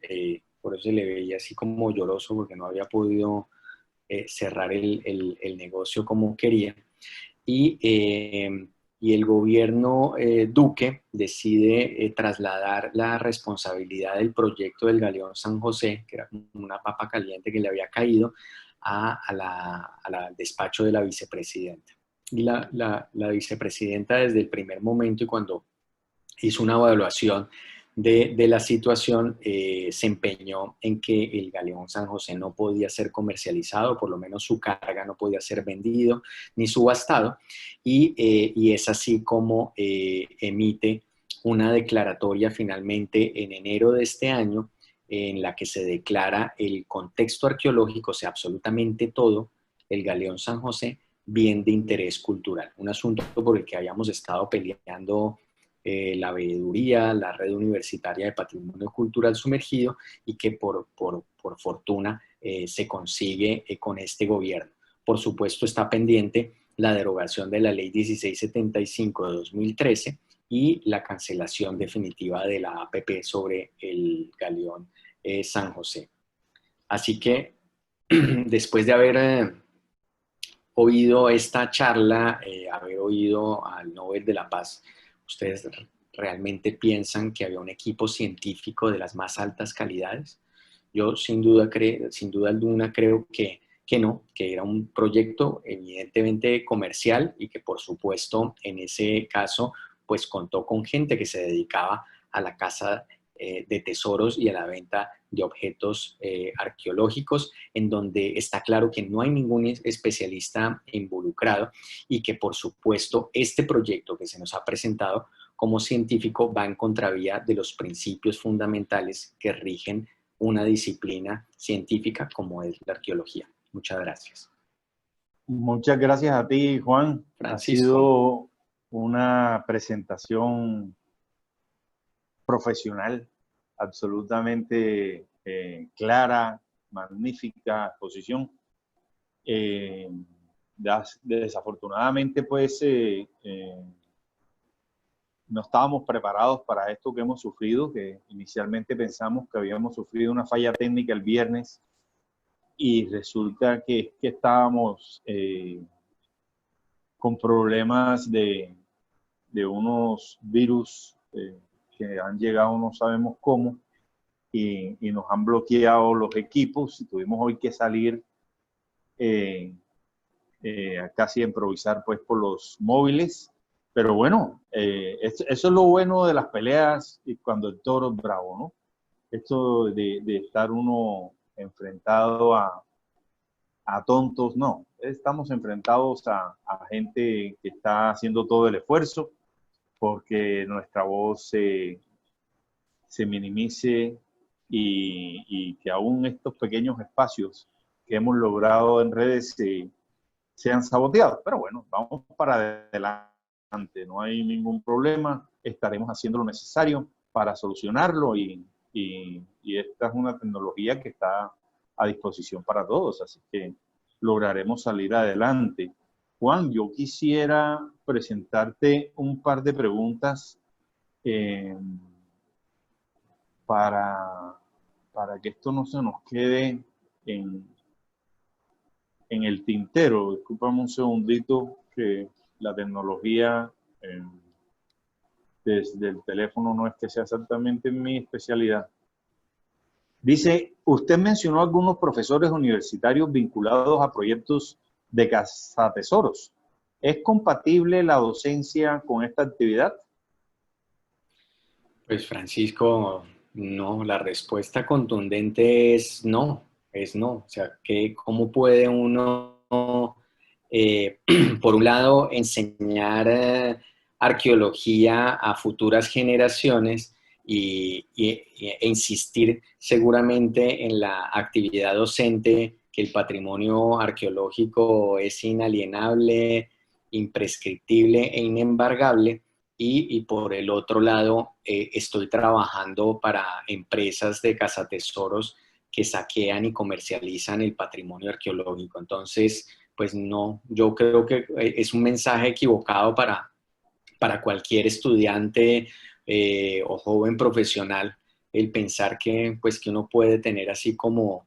Speaker 1: por eso se le veía así como lloroso porque no había podido cerrar el negocio como quería. Y el gobierno Duque decide trasladar la responsabilidad del proyecto del Galeón San José, que era como una papa caliente que le había caído, al despacho de la vicepresidenta. Y la vicepresidenta desde el primer momento y cuando hizo una evaluación de la situación, se empeñó en que el Galeón San José no podía ser comercializado, por lo menos su carga no podía ser vendido ni subastado, y es así como emite una declaratoria finalmente en enero de este año, en la que se declara el contexto arqueológico, o sea, absolutamente todo, el Galeón San José, bien de interés cultural. Un asunto por el que habíamos estado peleando la veeduría, la red universitaria de patrimonio cultural sumergido, y que por fortuna se consigue con este gobierno. Por supuesto está pendiente la derogación de la ley 1675 de 2013 y la cancelación definitiva de la APP sobre el Galeón San José. Así que después de haber oído esta charla, haber oído al Nobel de la Paz, ¿ustedes realmente piensan que había un equipo científico de las más altas calidades? Yo sin duda alguna creo que no, que era un proyecto evidentemente comercial y que por supuesto en ese caso pues contó con gente que se dedicaba a la caza de tesoros y a la venta de objetos arqueológicos, en donde está claro que no hay ningún especialista involucrado y que por supuesto este proyecto que se nos ha presentado como científico va en contravía de los principios fundamentales que rigen una disciplina científica como es la arqueología. Muchas gracias.
Speaker 3: Muchas gracias a ti, Juan.
Speaker 1: Francisco.
Speaker 3: Ha sido una presentación profesional, absolutamente clara, magnífica exposición. Desafortunadamente, pues, no estábamos preparados para esto que hemos sufrido, que inicialmente pensamos que habíamos sufrido una falla técnica el viernes y resulta que estábamos con problemas de unos virus que han llegado no sabemos cómo y nos han bloqueado los equipos y tuvimos hoy que salir casi a improvisar pues por los móviles. Pero bueno, eso es lo bueno de las peleas y cuando el toro es bravo, ¿no? Esto de estar uno enfrentado a tontos, no. Estamos enfrentados a gente que está haciendo todo el esfuerzo porque nuestra voz se minimice y que aún estos pequeños espacios que hemos logrado en redes sean saboteados. Pero bueno, vamos para adelante, no hay ningún problema, estaremos haciendo lo necesario para solucionarlo y esta es una tecnología que está a disposición para todos, así que lograremos salir adelante. Juan, yo quisiera presentarte un par de preguntas para que esto no se nos quede en el tintero. Discúlpame un segundito que la tecnología desde el teléfono no es que sea exactamente mi especialidad. Dice, usted mencionó algunos profesores universitarios vinculados a proyectos de cazatesoros. ¿Es compatible la docencia con esta actividad?
Speaker 1: Pues Francisco, no, la respuesta contundente es no, es no. O sea, ¿cómo puede uno, por un lado, enseñar arqueología a futuras generaciones e insistir seguramente en la actividad docente, que el patrimonio arqueológico es inalienable, imprescriptible e inembargable? Y por el otro lado, estoy trabajando para empresas de cazatesoros que saquean y comercializan el patrimonio arqueológico. Entonces, pues no, yo creo que es un mensaje equivocado para cualquier estudiante o joven profesional el pensar que, pues, que uno puede tener así como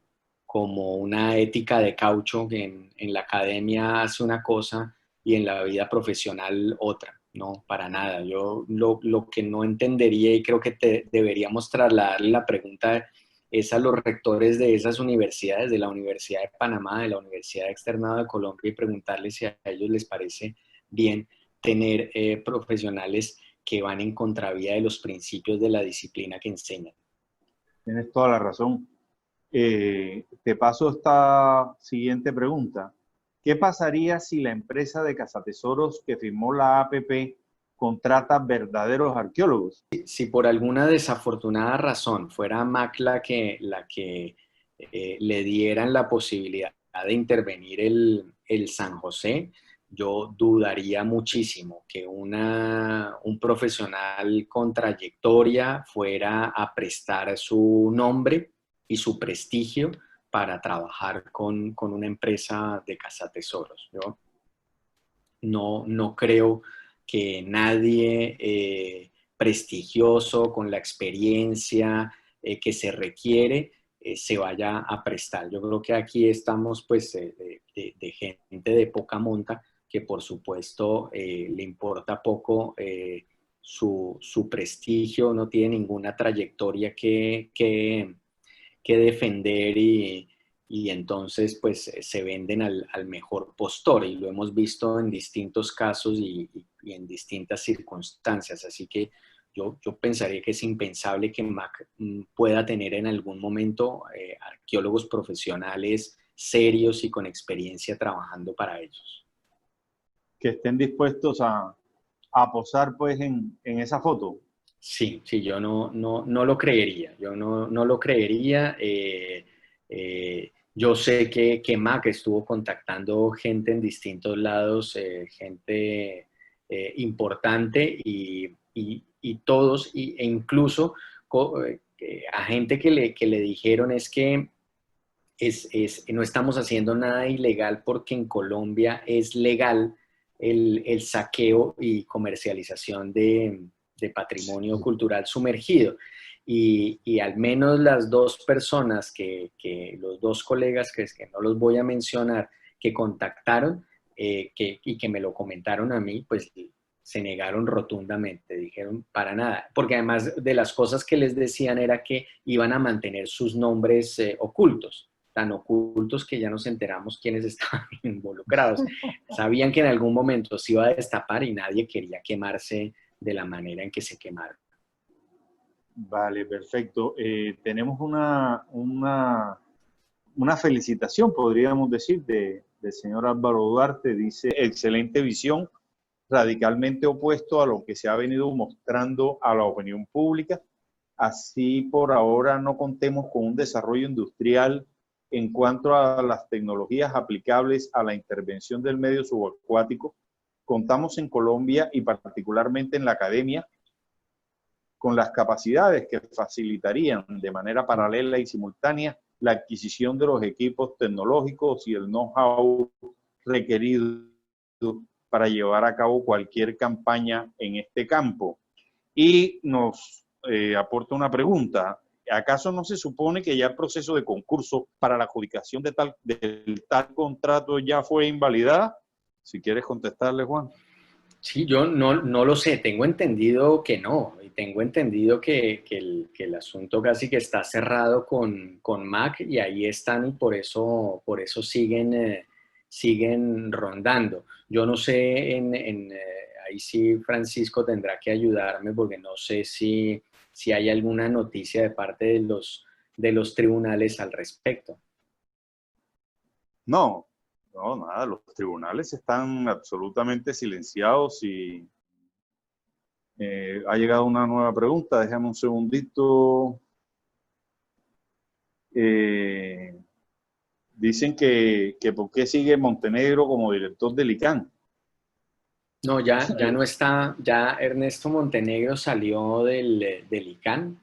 Speaker 1: una ética de caucho que en la academia hace una cosa y en la vida profesional otra. No, para nada. Yo lo que no entendería y creo que deberíamos trasladarle la pregunta es a los rectores de esas universidades, de la Universidad de Panamá, de la Universidad Externado de Colombia, y preguntarles si a ellos les parece bien tener profesionales que van en contravía de los principios de la disciplina que enseñan.
Speaker 3: Tienes toda la razón. Te paso esta siguiente pregunta. ¿Qué pasaría si la empresa de cazatesoros que firmó la APP contrata verdaderos arqueólogos?
Speaker 1: Si por alguna desafortunada razón fuera MAC la que le dieran la posibilidad de intervenir el San José, yo dudaría muchísimo que un profesional con trayectoria fuera a prestar su nombre y su prestigio para trabajar con una empresa de cazatesoros. Yo no creo que nadie prestigioso, con la experiencia que se requiere, se vaya a prestar. Yo creo que aquí estamos pues de gente de poca monta que por supuesto le importa poco su prestigio, no tiene ninguna trayectoria que defender y entonces pues se venden al mejor postor y lo hemos visto en distintos casos y en distintas circunstancias. Así que yo pensaría que es impensable que MAC pueda tener en algún momento arqueólogos profesionales serios y con experiencia trabajando para ellos.
Speaker 3: Que estén dispuestos a posar pues en esa foto.
Speaker 1: Sí, yo no lo creería, yo no lo creería. Yo sé que Mac estuvo contactando gente en distintos lados, gente importante y todos, e incluso a gente que le dijeron es que no estamos haciendo nada ilegal porque en Colombia es legal el saqueo y comercialización de de patrimonio cultural sumergido. Y al menos las dos personas los dos colegas que no los voy a mencionar, que contactaron y que me lo comentaron a mí, pues se negaron rotundamente, dijeron para nada, porque además de las cosas que les decían era que iban a mantener sus nombres ocultos, tan ocultos que ya nos enteramos quiénes estaban involucrados. Sabían que en algún momento se iba a destapar y nadie quería quemarse de la manera en que se quemaron.
Speaker 3: Vale, perfecto. Tenemos una felicitación, podríamos decir, del señor Álvaro Duarte. Dice, excelente visión, radicalmente opuesto a lo que se ha venido mostrando a la opinión pública. Así por ahora no contemos con un desarrollo industrial en cuanto a las tecnologías aplicables a la intervención del medio subacuático. Contamos en Colombia y particularmente en la academia con las capacidades que facilitarían de manera paralela y simultánea la adquisición de los equipos tecnológicos y el know-how requerido para llevar a cabo cualquier campaña en este campo. Y nos aporta una pregunta. ¿Acaso no se supone que ya el proceso de concurso para la adjudicación del tal contrato ya fue invalidada? Si quieres contestarle, Juan.
Speaker 1: Sí, yo no lo sé, tengo entendido que no, y tengo entendido que el asunto casi que está cerrado con Mac y ahí están y por eso siguen rondando. Yo no sé, ahí sí Francisco tendrá que ayudarme porque no sé si hay alguna noticia de parte de los tribunales al respecto.
Speaker 3: No, no, nada, los tribunales están absolutamente silenciados y ha llegado una nueva pregunta, déjame un segundito. Dicen que por qué sigue Montenegro como director del ICANN.
Speaker 1: No, ya no está, ya Ernesto Montenegro salió del ICANN.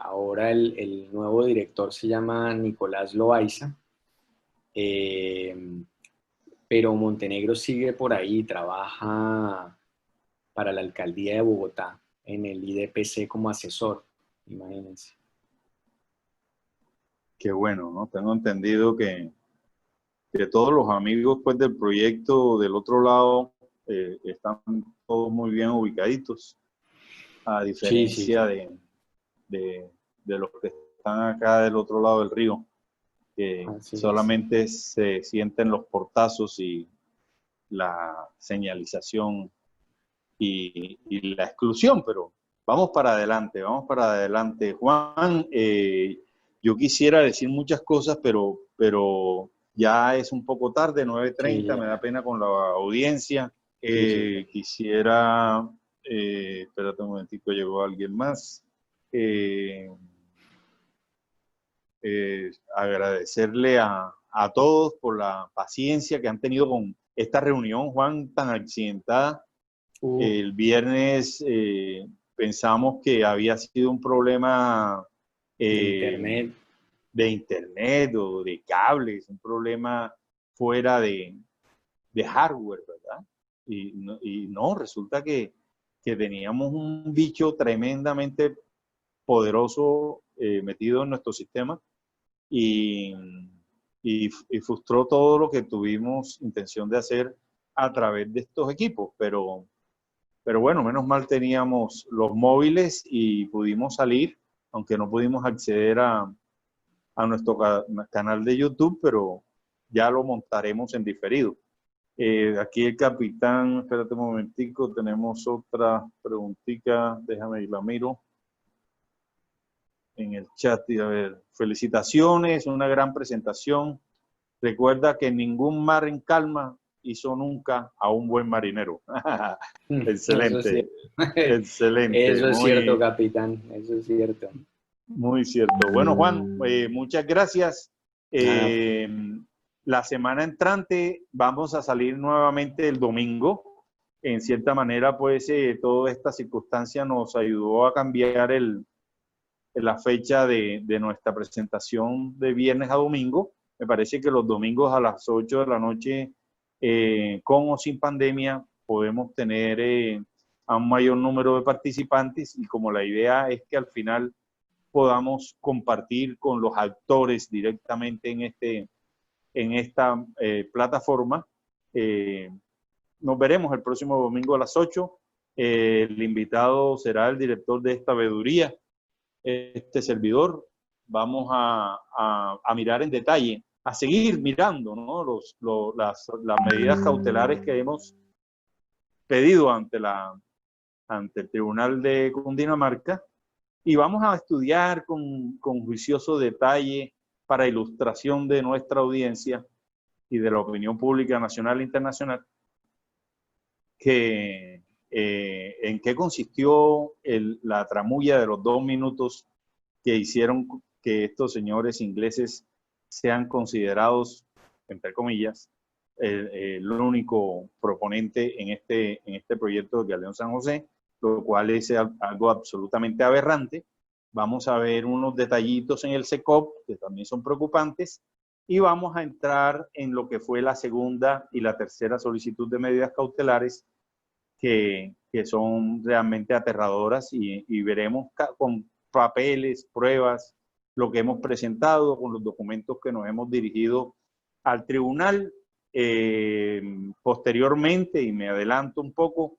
Speaker 1: Ahora el nuevo director se llama Nicolás Loaiza. Pero Montenegro sigue por ahí, trabaja para la alcaldía de Bogotá en el IDPC como asesor, imagínense.
Speaker 3: Qué bueno, ¿no? Tengo entendido que todos los amigos pues, del proyecto del otro lado están todos muy bien ubicaditos, a diferencia
Speaker 1: Sí.
Speaker 3: de los que están acá del otro lado del río, que
Speaker 1: Así
Speaker 3: solamente se sienten los portazos y la señalización y la exclusión, pero vamos para adelante, vamos para adelante. Juan, yo quisiera decir muchas cosas, pero ya es un poco tarde, 9:30,
Speaker 1: sí,
Speaker 3: me da pena con la audiencia.
Speaker 1: sí.
Speaker 3: Quisiera, espérate un momentico, llegó alguien más. Agradecerle a todos por la paciencia que han tenido con esta reunión, Juan, tan accidentada. El viernes pensamos que había sido un problema
Speaker 1: De
Speaker 3: de internet o de cables, un problema fuera de hardware, ¿verdad? Y no, resulta que teníamos un bicho tremendamente poderoso metido en nuestro sistema y, y frustró todo lo que tuvimos intención de hacer a través de estos equipos, pero bueno, menos mal teníamos los móviles y pudimos salir, aunque no pudimos acceder a nuestro canal de YouTube, pero ya lo montaremos en diferido. Aquí el capitán, espérate un momentico, tenemos otra preguntita, déjame ir, la miro en el chat. Y a ver, felicitaciones, una gran presentación. Recuerda que ningún mar en calma hizo nunca a un buen marinero.
Speaker 1: Eso es
Speaker 3: Excelente,
Speaker 1: cierto.
Speaker 3: excelente,
Speaker 1: Eso es cierto,
Speaker 3: muy,
Speaker 1: capitán, eso es cierto.
Speaker 3: muy cierto. Bueno, Juan, muchas gracias.
Speaker 1: Nada,
Speaker 3: La semana entrante vamos a salir nuevamente el domingo. En cierta manera, pues, toda esta circunstancia nos ayudó a cambiar la fecha de nuestra presentación de viernes a domingo. Me parece que los domingos a las 8 de la noche, con o sin pandemia, podemos tener a un mayor número de participantes, y como la idea es que al final podamos compartir con los actores directamente en esta plataforma. Nos veremos el próximo domingo a las 8. El invitado será el director de esta veeduría, este servidor. Vamos a mirar en detalle, a seguir mirando, ¿no? las medidas cautelares que hemos pedido ante el Tribunal de Cundinamarca, y vamos a estudiar con juicioso detalle, para ilustración de nuestra audiencia y de la opinión pública nacional e internacional, en qué consistió la tramulla de los 2 minutos que hicieron que estos señores ingleses sean considerados, entre comillas, el único proponente en este proyecto de Galeón San José, lo cual es algo absolutamente aberrante. Vamos a ver unos detallitos en el SECOP que también son preocupantes, y vamos a entrar en lo que fue la segunda y la tercera solicitud de medidas cautelares, que son realmente aterradoras, y veremos con papeles, pruebas, lo que hemos presentado, con los documentos que nos hemos dirigido al tribunal. Posteriormente, y me adelanto un poco,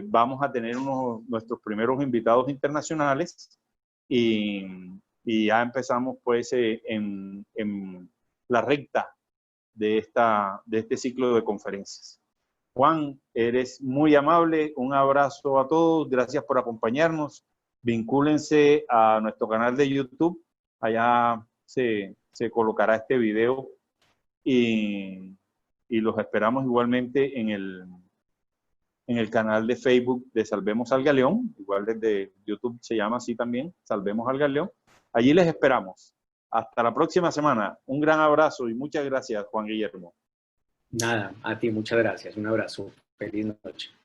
Speaker 3: vamos a tener nuestros primeros invitados internacionales, y ya empezamos pues en la recta de este ciclo de conferencias. Juan, eres muy amable, un abrazo a todos, gracias por acompañarnos. Vincúlense a nuestro canal de YouTube, allá se colocará este video, y los esperamos igualmente en el canal de Facebook de Salvemos al Galeón, igual desde YouTube se llama así también, Salvemos al Galeón. Allí les esperamos. Hasta la próxima semana. Un gran abrazo y muchas gracias, Juan Guillermo.
Speaker 1: Nada, a ti, muchas gracias. Un abrazo. Feliz noche.